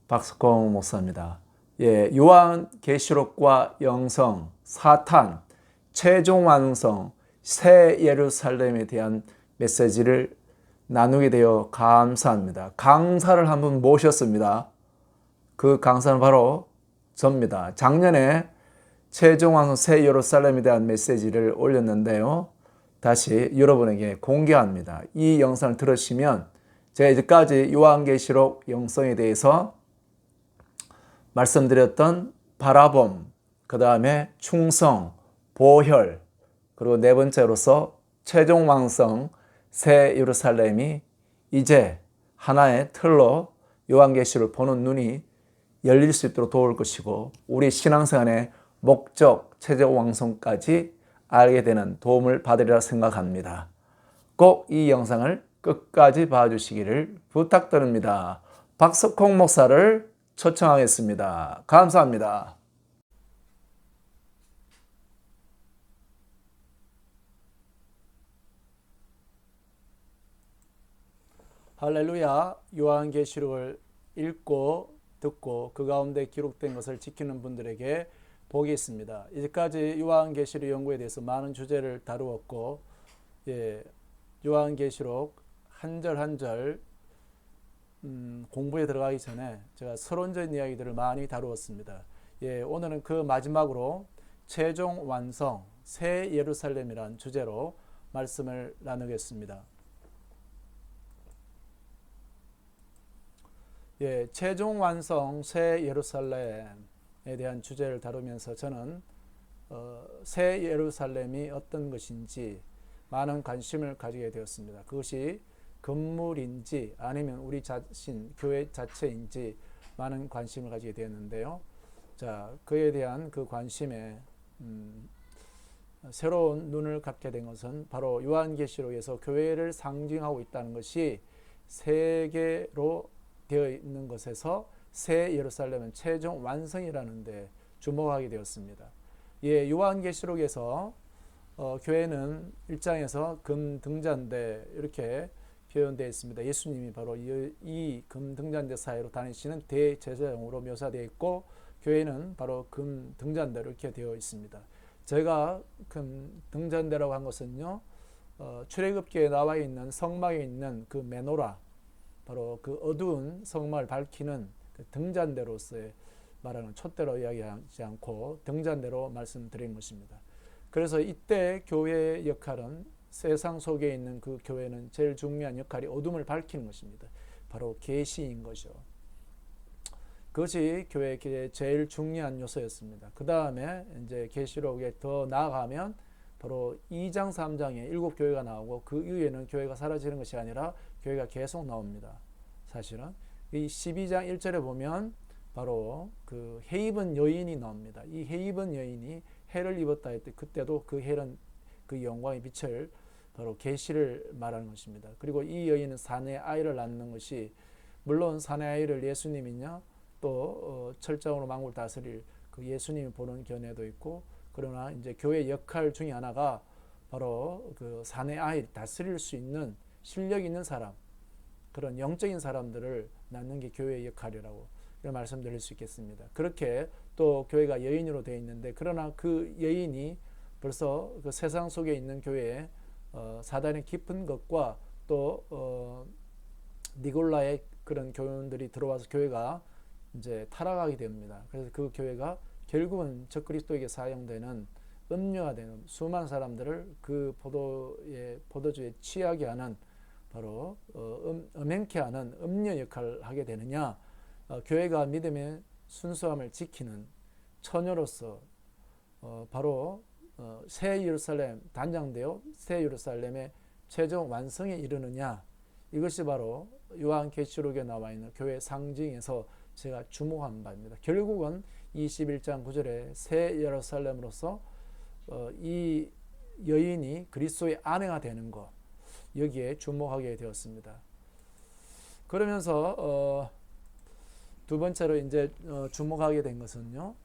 박수공 목사입니다. 요한계시록과 영성, 사탄, 최종 완성, 새 예루살렘에 대한 메시지를 나누게 되어 감사합니다. 강사를 한 분 모셨습니다. 그 강사는 바로 저입니다. 작년에 최종 완성, 새 예루살렘에 대한 메시지를 올렸는데요. 다시 여러분에게 공개합니다. 이 영상을 들으시면 제가 이제까지 요한계시록 영성에 대해서 말씀드렸던 바라봄, 그 다음에 충성, 보혈, 그리고 네 번째로서 최종 완성, 새 예루살렘이 이제 하나의 틀로 요한계시록을 보는 눈이 열릴 수 있도록 도울 것이고, 우리 신앙생활의 목적, 최종 완성까지 알게 되는 도움을 받으리라 생각합니다. 꼭 이 영상을 끝까지 봐주시기를 부탁드립니다. 박석홍 목사를 초청하겠습니다. 감사합니다. 할렐루야. 요한계시록을 읽고 듣고 그 가운데 기록된 것을 지키는 분들에게 복이 있습니다. 이제까지 요한계시록 연구에 대해서 많은 주제를 다루었고, 요한계시록 한 절 한 절 공부에 들어가기 전에 제가 서론적인 이야기들을 많이 다루었습니다. 오늘은 그 마지막으로 최종 완성, 새 예루살렘이라는 주제로 말씀을 나누겠습니다. 최종 완성, 새 예루살렘에 대한 주제를 다루면서 저는 새 예루살렘이 어떤 것인지 많은 관심을 가지게 되었습니다. 그것이 건물인지 아니면 우리 자신, 교회 자체인지 많은 관심을 가지게 되었는데요. 자, 그에 대한 그 관심에 새로운 눈을 갖게 된 것은 바로 요한계시록에서 교회를 상징하고 있다는 것이 세 개로 되어 있는 것에서 새 예루살렘은 최종 완성이라는 데 주목하게 되었습니다. 요한계시록에서 교회는 1장에서 금 등잔대 이렇게 표현되어 있습니다. 예수님이 바로 이 금 등잔대 사이로 다니시는 대제사장으로 묘사되어 있고, 교회는 바로 금 등잔대로 이렇게 되어 있습니다. 제가 금 등잔대라고 한 것은요, 출애굽기에 나와 있는 성막에 있는 그 메노라, 바로 그 어두운 성막을 밝히는 그 등잔대로서의 말하는 촛대로 이야기하지 않고 등잔대로 말씀드린 것입니다. 그래서 이때 교회의 역할은, 세상 속에 있는 그 교회는 제일 중요한 역할이 어둠을 밝히는 것입니다. 바로 계시인 거죠. 그것이 교회의 제일 중요한 요소였습니다. 그 다음에 이제 계시록에 더 나아가면 바로 2장 3장에 7교회가 나오고, 그 이후에는 교회가 사라지는 것이 아니라 교회가 계속 나옵니다. 사실은 이 12장 1절에 보면 바로 그 해 입은 여인이 나옵니다. 이 해 입은 여인이 해를 입었다 할 때, 그때도 그 해는 그 영광의 빛을 바로 계시를 말하는 것입니다. 그리고 이 여인은 사내 아이를 낳는 것이, 물론 사내 아이를 예수님이냐 또 철장으로 만국을 다스릴 그 예수님이 보는 견해도 있고, 그러나 이제 교회의 역할 중에 하나가 바로 그 사내 아이를 다스릴 수 있는 실력 있는 사람, 그런 영적인 사람들을 낳는 게 교회의 역할이라고 말씀드릴 수 있겠습니다. 그렇게 또 교회가 여인으로 되어 있는데 그러나 그 여인이 벌써 그 세상 속에 있는 교회에 사단의 깊은 것과 또 니골라의 그런 교훈들이 들어와서 교회가 이제 타락하게 됩니다. 그래서 그 교회가 결국은 적그리스도에게 사용되는 음료화되는 수많은 사람들을 그 포도주에 취하게 하는 바로 음행케 하는 음료 역할을 하게 되느냐, 교회가 믿음의 순수함을 지키는 처녀로서 바로 새 예루살렘 단장되어 새 예루살렘의 최종 완성에 이르느냐, 이것이 바로 요한계시록에 나와 있는 교회 상징에서 제가 주목한 바입니다. 결국은 21장 9절에 새 예루살렘으로서 이 여인이 그리스도의 아내가 되는 것, 여기에 주목하게 되었습니다. 그러면서 두 번째로 이제 주목하게 된 것은요,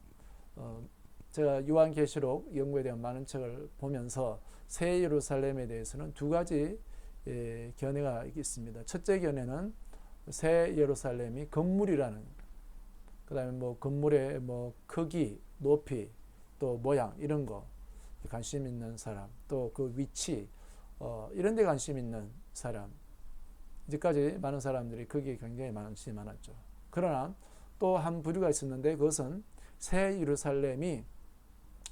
제가 요한계시록 연구에 대한 많은 책을 보면서 새 예루살렘에 대해서는 두 가지 견해가 있습니다. 첫째 견해는 새 예루살렘이 건물이라는, 그다음에 뭐 건물의 뭐 크기, 높이, 또 모양 이런 거 관심 있는 사람, 또 그 위치 이런 데 관심 있는 사람, 이제까지 많은 사람들이 거기에 굉장히 관심이 많았죠. 그러나 또 한 부류가 있었는데 그것은 새 예루살렘이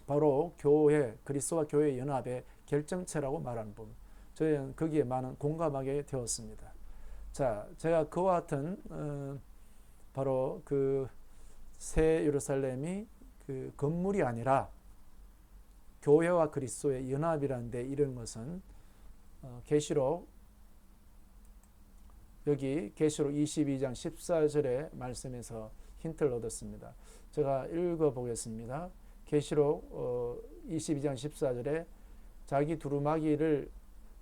바로 교회, 그리스도와 교회의 연합의 결정체라고 말하는 부분, 저희는 거기에 많은 공감하게 되었습니다. 자, 제가 그와 같은 바로 그 새 예루살렘이 그 건물이 아니라 교회와 그리스도의 연합이라는데, 이런 것은 계시록 여기 계시록 22장 14절의 말씀에서 힌트를 얻었습니다. 제가 읽어보겠습니다. 계시록 22장 14절에 자기 두루마기를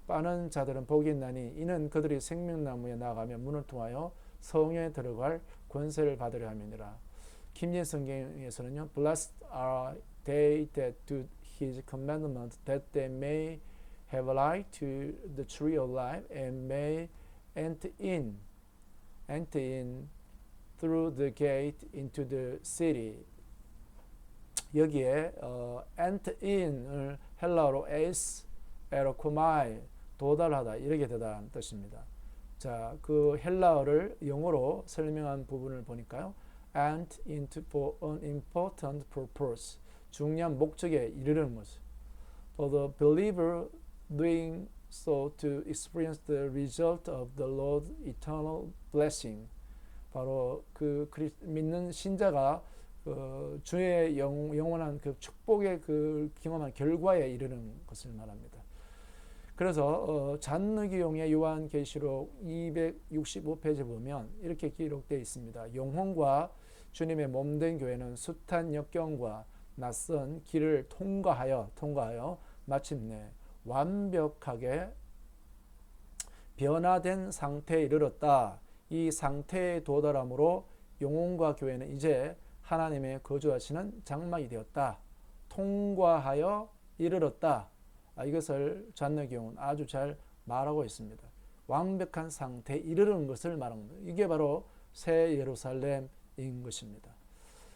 빠는 자들은 복이 있나니 이는 그들이 생명나무에 나가며 문을 통하여 성에 들어갈 권세를 받으려 함이니라. 김진 성경에서는요, Blessed are they that do his commandment, that they may have light to the tree of life and may enter in through the gate into the city. 여기에 enter in을 헬라어로 에스 에로코마이, 도달하다, 이렇게 되다는 뜻입니다. 자, 그 헬라어를 영어로 설명한 부분을 보니까요, enter into for an important purpose, 중요한 목적에 이르는 것을. For the believer doing so to experience the result of the Lord's eternal blessing. 바로 그 믿는 신자가 주의 영원한 그 축복의 그 경험한 결과에 이르는 것을 말합니다. 그래서 잔느기용의 요한계시록 265페이지 보면 이렇게 기록되어 있습니다. 영혼과 주님의 몸된 교회는 숱한 역경과 낯선 길을 통과하여 마침내 완벽하게 변화된 상태에 이르렀다. 이 상태에 도달함으로 영혼과 교회는 이제 하나님의 거주하시는 장막이 되었다. 통과하여 이르렀다. 이것을 잔느기용은 아주 잘 말하고 있습니다. 완벽한 상태에 이르는 것을 말하는 겁니다. 이게 바로 새 예루살렘인 것입니다.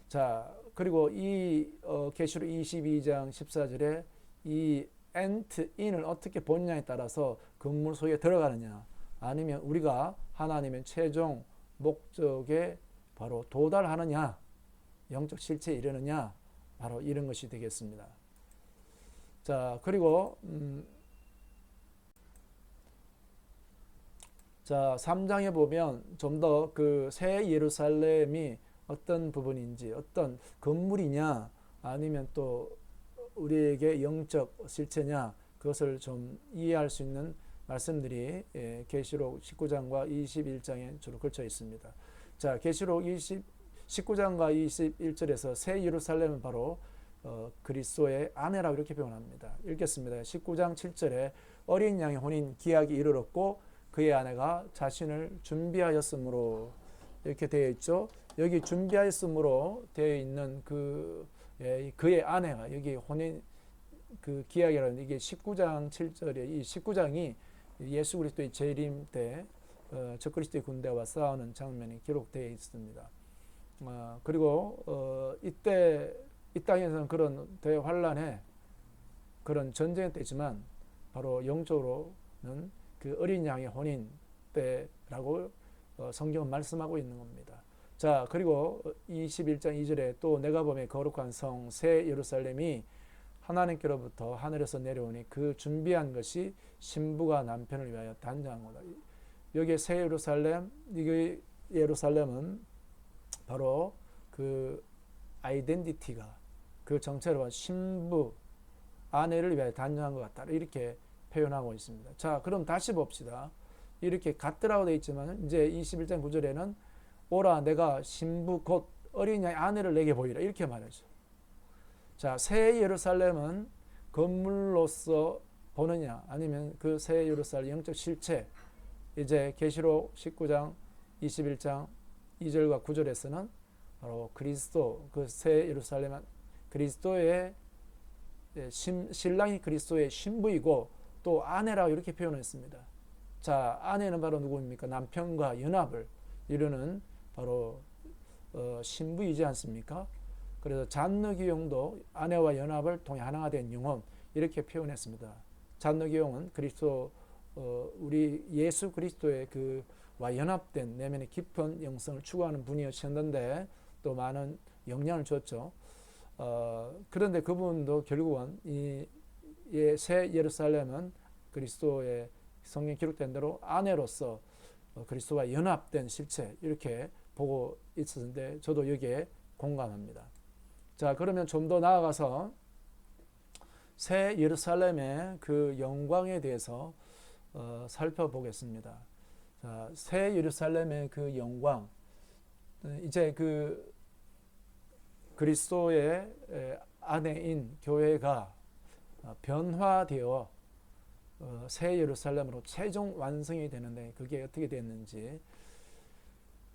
자, 그리고 이 계시록 22장 14절에 이 enter in을 어떻게 보느냐에 따라서 건물 속에 들어가느냐, 아니면 우리가 하나님의 최종 목적에 바로 도달하느냐, 영적 실체에 이르느냐, 바로 이런 것이 되겠습니다. 자, 그리고 자, 3장에 보면 좀 더 그 새 예루살렘이 어떤 부분인지, 어떤 건물이냐, 아니면 또 우리에게 영적 실체냐, 그것을 좀 이해할 수 있는 말씀들이 계시록 19장과 21장에 주로 걸쳐 있습니다. 자, 계시록 19장과 21절에서 새 예루살렘은 바로 그리스도의 아내라고 이렇게 표현합니다. 읽겠습니다. 19장 7절에 어린 양의 혼인 기약이 이르렀고 그의 아내가 자신을 준비하였으므로, 이렇게 되어 있죠. 여기 준비하였으므로 되어 있는 그의 아내가, 여기 혼인 그 기약이라는, 이게 19장 7절에 이 19장이 예수 그리스도의 재림 때 적그리스도의 군대와 싸우는 장면이 기록되어 있습니다. 그리고 이때 이 땅에서는 그런 대환란에 그런 전쟁 때지만 바로 영적으로는 그 어린 양의 혼인 때라고 성경은 말씀하고 있는 겁니다. 자, 그리고 21장 2절에 또 내가 보매 거룩한 성 새 예루살렘이 하나님께로부터 하늘에서 내려오니 그 준비한 것이 신부가 남편을 위하여 단장한 거다. 여기에 새 예루살렘, 이게 예루살렘은 바로 그 아이덴티티가 그 정체로 신부 아내를 위하여 단장한 것 같다. 이렇게 표현하고 있습니다. 자, 그럼 다시 봅시다. 이렇게 같더라고 되어 있지만 이제 21장 9절에는 오라 내가 신부 곧 어린 양의 아내를 내게 보이라 이렇게 말하죠. 자, 새 예루살렘은 건물로서 보느냐 아니면 그 새 예루살렘 영적 실체 이제 계시록 19장 21장 2절과 9절에서는 바로 그리스도 그 새 예루살렘은 그리스도의 신랑이 그리스도의 신부이고 또 아내라고 이렇게 표현했습니다. 자, 아내는 바로 누구입니까? 남편과 연합을 이루는 바로 신부이지 않습니까? 그래서 잔느기용도 아내와 연합을 통해 하나가 된 영혼 이렇게 표현했습니다. 잔느기용은 그리스도 우리 예수 그리스도의 그와 연합된 내면의 깊은 영성을 추구하는 분이었는데 또 많은 영향을 줬죠. 그런데 그분도 결국은 이 새 예루살렘은 그리스도의 성경 기록된 대로 아내로서 그리스도와 연합된 실체 이렇게 보고 있었는데 저도 여기에 공감합니다. 자, 그러면 좀 더 나아가서 새 예루살렘의 그 영광에 대해서 살펴보겠습니다. 자, 새 예루살렘의 그 영광 이제 그 그리스도의 아내인 교회가 변화되어 새 예루살렘으로 최종 완성이 되는데 그게 어떻게 됐는지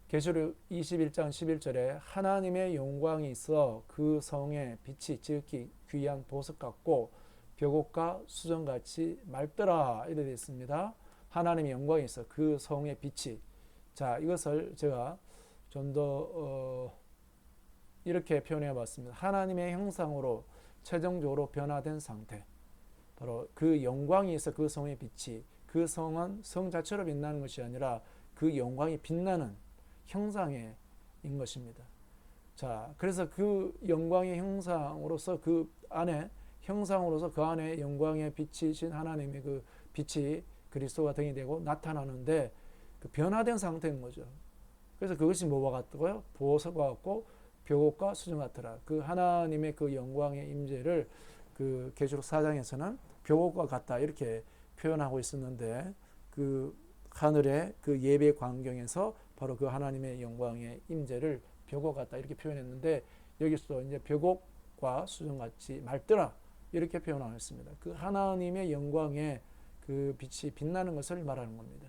계시록 21장 11절에 하나님의 영광이 있어 그 성에 빛이 지극히 귀한 보석 같고 벽옥과 수정같이 맑더라 이렇게 되어 있습니다. 하나님의 영광이 있어 그 성의 빛이 자 이것을 제가 좀 더 이렇게 표현해 봤습니다. 하나님의 형상으로 최종적으로 변화된 상태 바로 그 영광이 있어 그 성의 빛이 그 성은 성 자체로 빛나는 것이 아니라 그 영광이 빛나는 형상인 것입니다. 자, 그래서 그 영광의 형상으로서 그 안에 형상으로서 그 안에 영광의 빛이신 하나님의 그 빛이 그리스도가 등이 되고 나타나는데 그 변화된 상태인 거죠. 그래서 그것이 뭐와 같고요? 보석과 같고 벽옥과 수정 같더라. 그 하나님의 그 영광의 임재를 그 계시록 4장에서는 벽옥과 같다 이렇게 표현하고 있었는데 그 하늘의 그 예배 광경에서 바로 그 하나님의 영광의 임재를 벽옥 같다 이렇게 표현했는데 여기서 이제 벽옥과 수정같이 맑더라 이렇게 표현하고 있습니다. 그 하나님의 영광의 그 빛이 빛나는 것을 말하는 겁니다.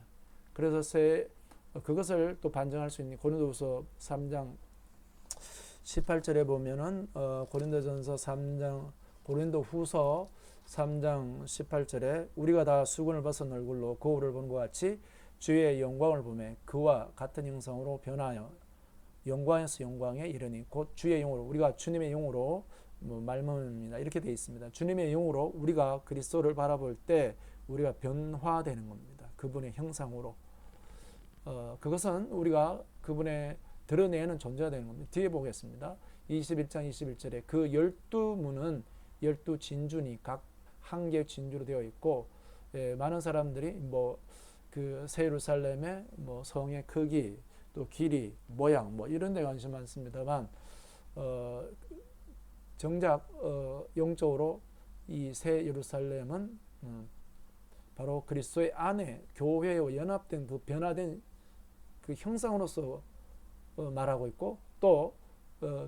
그래서 그것을 또 반증할 수 있는 고린도후서 3장 18절에 보면은 고린도전서 3장 고린도후서 3장 18절에 우리가 다 수건을 벗은 얼굴로 거울을 보는 것 같이 주의 영광을 보매 그와 같은 형상으로 변하여 영광에서 영광에 이르니 곧 주의 영으로 우리가 주님의 영으로 말씀입니다. 이렇게 되어 있습니다. 주님의 영으로 우리가 그리스도를 바라볼 때 우리가 변화되는 겁니다. 그분의 형상으로 그것은 우리가 그분의 드러내는 존재가 되는 겁니다. 뒤에 보겠습니다. 21장 21절에 그 12문은 12진주니 각 한 개의 진주로 되어 있고 많은 사람들이 그 새 예루살렘의 성의 크기 또 길이 모양 이런 데 관심 많습니다만 정작 영적으로 이 새 예루살렘은 바로 그리스도의 안에 교회와 연합된 그 변화된 그 형상으로서 말하고 있고 또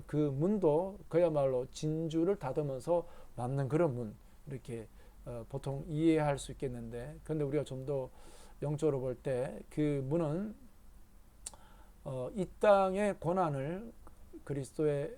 그 문도 그야말로 진주를 다듬어서 만든 그런 문 이렇게 보통 이해할 수 있겠는데 그런데 우리가 좀 더 영적으로 볼 때 그 문은 이 땅의 고난을 그리스도의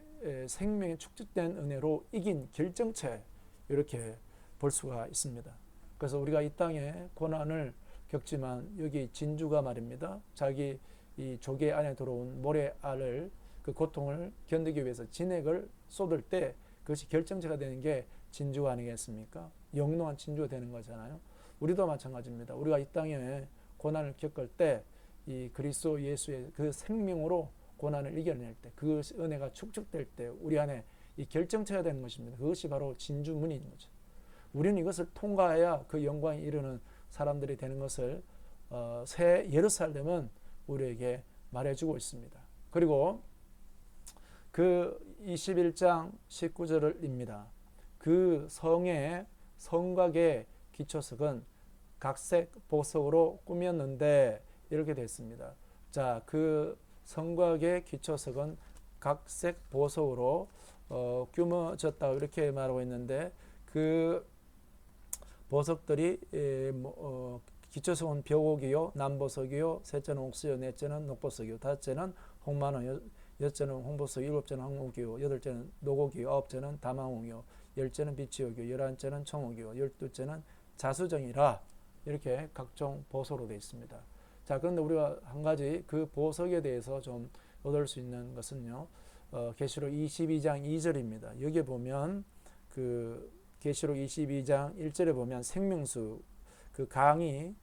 생명에 축적된 은혜로 이긴 결정체 이렇게 볼 수가 있습니다. 그래서 우리가 이 땅에 고난을 겪지만 여기 진주가 말입니다. 자기 이 조개 안에 들어온 모래알을 그 고통을 견디기 위해서 진액을 쏟을 때 그것이 결정체가 되는 게 진주가 아니겠습니까? 영롱한 진주가 되는 거잖아요. 우리도 마찬가지입니다. 우리가 이 땅에 고난을 겪을 때 이 그리스도 예수의 그 생명으로 고난을 이겨낼 때, 그 은혜가 축적될 때 우리 안에 이 결정체가 되는 것입니다. 그것이 바로 진주문인 거죠. 우리는 이것을 통과해야 그 영광에 이르는 사람들이 되는 것을 새 예루살렘은 우리에게 말해주고 있습니다. 그리고 그 21장 19절입니다. 그 성의 성곽의 기초석은 각색 보석으로 꾸몄는데 이렇게 됐습니다. 자, 그 성곽의 기초석은 각색 보석으로 꾸며졌다고 이렇게 말하고 있는데 그 보석들이 기초석은 벽옥이요, 남보석이요, 셋째는 옥수요, 넷째는 녹보석이요, 다섯째는 홍만호, 여섯째는 홍보석, 일곱째는 황옥이요, 여덟째는 노곡이요, 아홉째는 다망옥이요, 열째는 비치옥이요, 열한째는 청옥이요, 열두째는 자수정이라 이렇게 각종 보석으로 되어 있습니다. 자, 그런데 우리가 한 가지 그 보석에 대해서 좀 얻을 수 있는 것은요, 계시록 22장 2절입니다. 여기에 보면 그 계시록 22장 1절에 보면 생명수 그 강이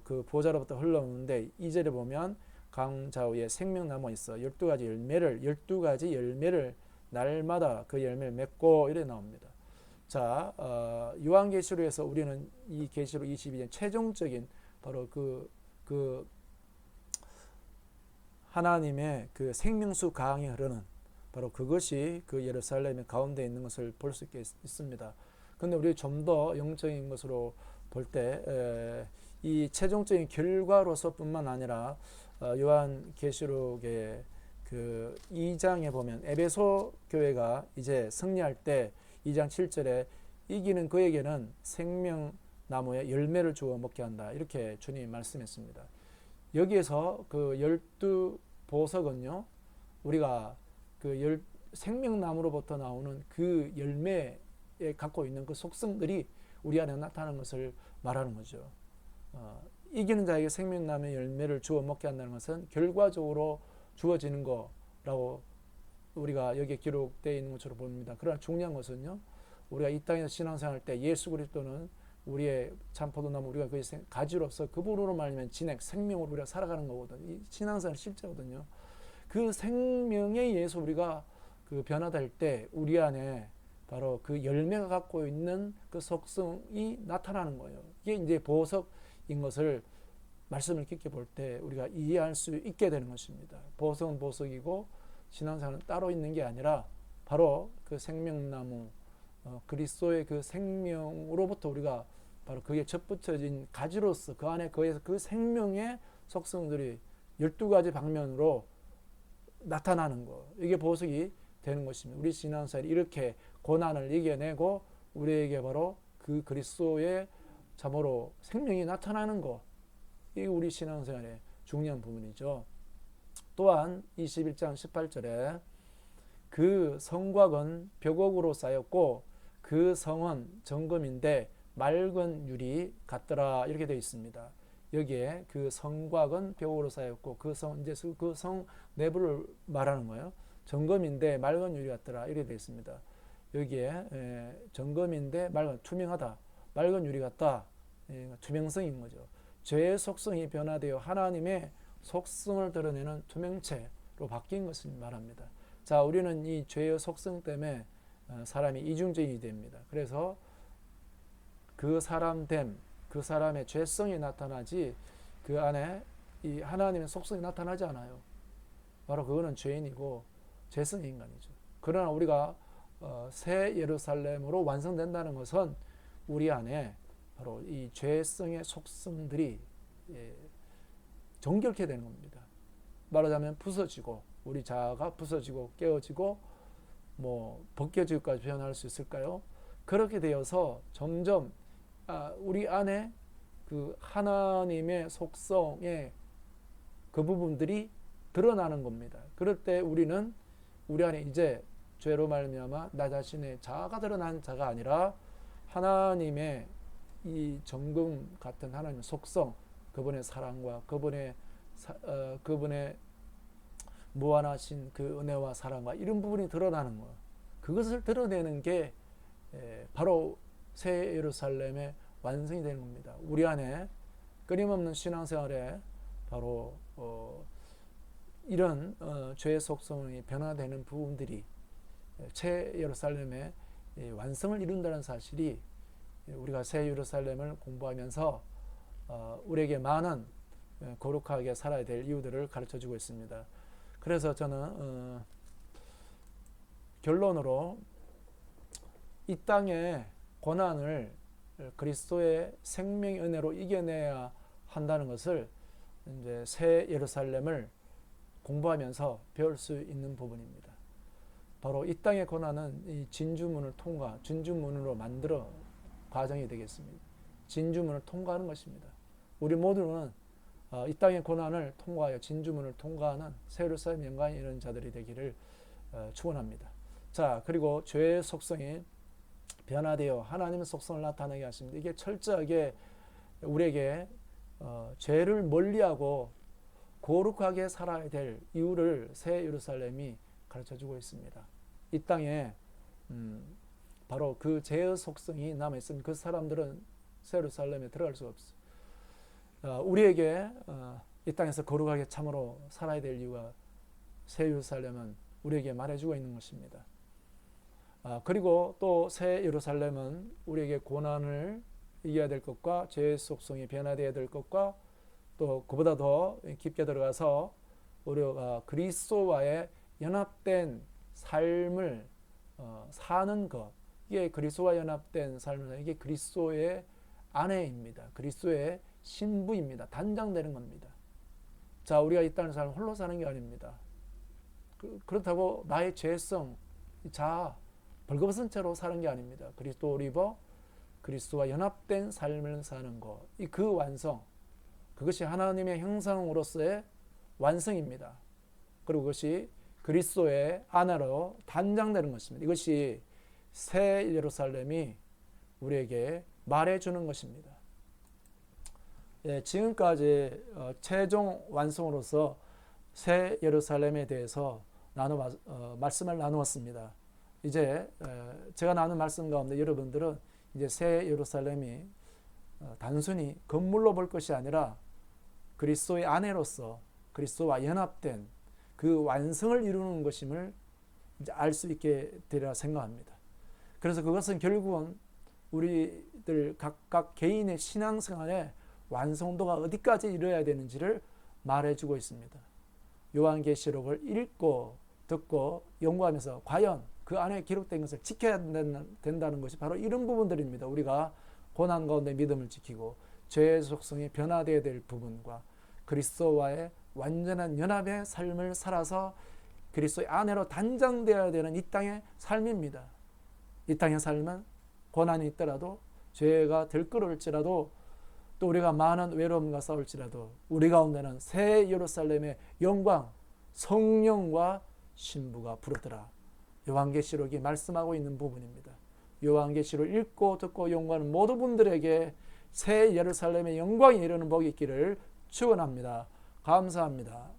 그 보좌로부터 흘러오는데 2절에 보면 강 좌우에 생명나무가 있어 12가지 열매를 날마다 그 열매를 맺고 이래 나옵니다. 자, 요한계시록에서 우리는 이 계시록 22장 최종적인 바로 그 하나님의 그 생명수 강이 흐르는 바로 그것이 그 예루살렘의 가운데 있는 것을 볼 수 있습니다. 그런데 우리 좀 더 영적인 것으로 볼 때 이 최종적인 결과로서뿐만 아니라 요한계시록의 그 2장에 보면 에베소 교회가 이제 승리할 때 2장 7절에 이기는 그에게는 생명나무의 열매를 주어 먹게 한다. 이렇게 주님이 말씀했습니다. 여기에서 그 12보석은요. 우리가 그 생명나무로부터 나오는 그 열매에 갖고 있는 그 속성들이 우리 안에 나타나는 것을 말하는 거죠. 이기는 자에게 생명나무의 열매를 주어 먹게 한다는 것은 결과적으로 주어지는 거라고 우리가 여기에 기록되어 있는 것으로 봅니다. 그러나 중요한 것은요. 우리가 이 땅에서 신앙생활할 때 예수 그리스도는 우리의 참 포도나무 우리가 그 가지로서 그분으로 말하면 진액 생명으로 우리가 살아가는 거거든요. 이 신앙생활 실제거든요. 그 생명에 의해서 우리가 그 변화될 때 우리 안에 바로 그 열매가 갖고 있는 그 속성이 나타나는 거예요. 이게 이제 보석인 것을 말씀을 깊게 볼 때 우리가 이해할 수 있게 되는 것입니다. 보석은 보석이고 신앙생활은 따로 있는 게 아니라 바로 그 생명나무 그리스도의 그 생명으로부터 우리가 바로 그게 접붙여진 가지로서 그 안에 그 생명의 속성들이 12가지 방면으로 나타나는 거. 이게 보석이 되는 것입니다. 우리 신앙생활이 이렇게 고난을 이겨내고 우리에게 바로 그 그리스도의 참으로 생명이 나타나는 거. 이게 우리 신앙생활의 중요한 부분이죠. 또한 21장 18절에 그 성곽은 벽옥으로 쌓였고 그 성은 정금인데 맑은 유리 같더라 이렇게 되어 있습니다. 여기에 그 성곽은 벽옥으로 쌓였고 그 성 내부를 말하는 거예요. 정금인데 맑은 유리 같더라 이렇게 되어 있습니다. 여기에 정금인데 투명하다, 맑은 유리 같다, 투명성인 거죠. 죄의 속성이 변화되어 하나님의 속성을 드러내는 투명체로 바뀐 것을 말합니다. 자, 우리는 이 죄의 속성 때문에 사람이 이중적이 됩니다. 그래서 그 사람됨, 그 사람의 죄성이 나타나지 그 안에 이 하나님의 속성이 나타나지 않아요. 바로 그거는 죄인이고 죄성의 인간이죠. 그러나 우리가 새 예루살렘으로 완성된다는 것은 우리 안에 바로 이 죄성의 속성들이 정결케 되는 겁니다. 말하자면 부서지고 우리 자아가 부서지고 깨어지고 뭐 벗겨지기까지 표현할 수 있을까요? 그렇게 되어서 점점 우리 안에 그 하나님의 속성의 그 부분들이 드러나는 겁니다. 그럴 때 우리는 우리 안에 이제 죄로 말미암아 나 자신의 자아가 드러난 자가 아니라 하나님의 이 정금 같은 하나님의 속성, 그분의 사랑과 그분의 무한하신 그 은혜와 사랑과 이런 부분이 드러나는 거예요. 그것을 드러내는 게 바로 새 예루살렘의 완성이 되는 겁니다. 우리 안에 끊임없는 신앙생활에 바로 이런 죄의 속성이 변화되는 부분들이 새 예루살렘의 완성을 이룬다는 사실이 우리가 새 예루살렘을 공부하면서 우리에게 많은 거룩하게 살아야 될 이유들을 가르쳐주고 있습니다. 그래서 저는 결론으로 이 땅의 고난을 그리스도의 생명의 은혜로 이겨내야 한다는 것을 이제 새 예루살렘을 공부하면서 배울 수 있는 부분입니다. 바로 이 땅의 고난은 이 진주문을 통과, 진주문으로 만들어 과정이 되겠습니다. 진주문을 통과하는 것입니다. 우리 모두는 이 땅의 고난을 통과하여 진주문을 통과하는 새 예루살렘 영광이 이런 자들이 되기를 축원합니다. 자, 그리고 죄의 속성이 변화되어 하나님의 속성을 나타나게 하십니다. 이게 철저하게 우리에게 죄를 멀리하고 거룩하게 살아야 될 이유를 새 예루살렘이 가르쳐주고 있습니다. 이 땅에 바로 그 죄의 속성이 남아있으면 그 사람들은 새 예루살렘에 들어갈 수가 없어요. 우리에게 이 땅에서 거룩하게 참으로 살아야 될 이유가 새 예루살렘은 우리에게 말해주고 있는 것입니다. 그리고 또 새 예루살렘은 우리에게 고난을 이겨야 될 것과 죄의 속성이 변화되어야 될 것과 또 그보다 더 깊게 들어가서 우리가 그리스도와의 연합된 삶을 사는 것, 이게 그리스도와 연합된 삶을 이게 그리스도의 아내입니다. 그리스도의 신부입니다. 단장되는 겁니다. 자, 우리가 이 땅의 삶을 홀로 사는 게 아닙니다. 그렇다고 나의 죄성, 벌거벗은 채로 사는 게 아닙니다. 그리스도를 입어 그리스도와 연합된 삶을 사는 것, 그 완성, 그것이 하나님의 형상으로서의 완성입니다. 그리고 그것이 그리스도의 아내로 단장되는 것입니다. 이것이 새 예루살렘이 우리에게 말해주는 것입니다. 지금까지 최종 완성으로서 새 예루살렘에 대해서 말씀을 나누었습니다. 이제 제가 나눈 말씀 가운데 여러분들은 이제 새 예루살렘이 단순히 건물로 볼 것이 아니라 그리스도의 아내로서 그리스도와 연합된 그 완성을 이루는 것임을 이제 알 수 있게 되리라 생각합니다. 그래서 그것은 결국은 우리들 각각 개인의 신앙생활의 완성도가 어디까지 이뤄야 되는지를 말해주고 있습니다. 요한계시록을 읽고 듣고 연구하면서 과연 그 안에 기록된 것을 지켜야 된다는 것이 바로 이런 부분들입니다. 우리가 고난 가운데 믿음을 지키고 죄의 속성이 변화되어야 될 부분과 그리스도와의 완전한 연합의 삶을 살아서 그리스도의 아내로 단장되어야 되는 이 땅의 삶입니다. 이 땅의 삶은 고난이 있더라도 죄가 들끓을지라도 또 우리가 많은 외로움과 싸울지라도 우리 가운데는 새 예루살렘의 영광, 성령과 신부가 부르더라. 요한계시록이 말씀하고 있는 부분입니다. 요한계시록을 읽고 듣고 연구하는 모든 분들에게 새 예루살렘의 영광이 이르는 복이 있기를 축원합니다. 감사합니다.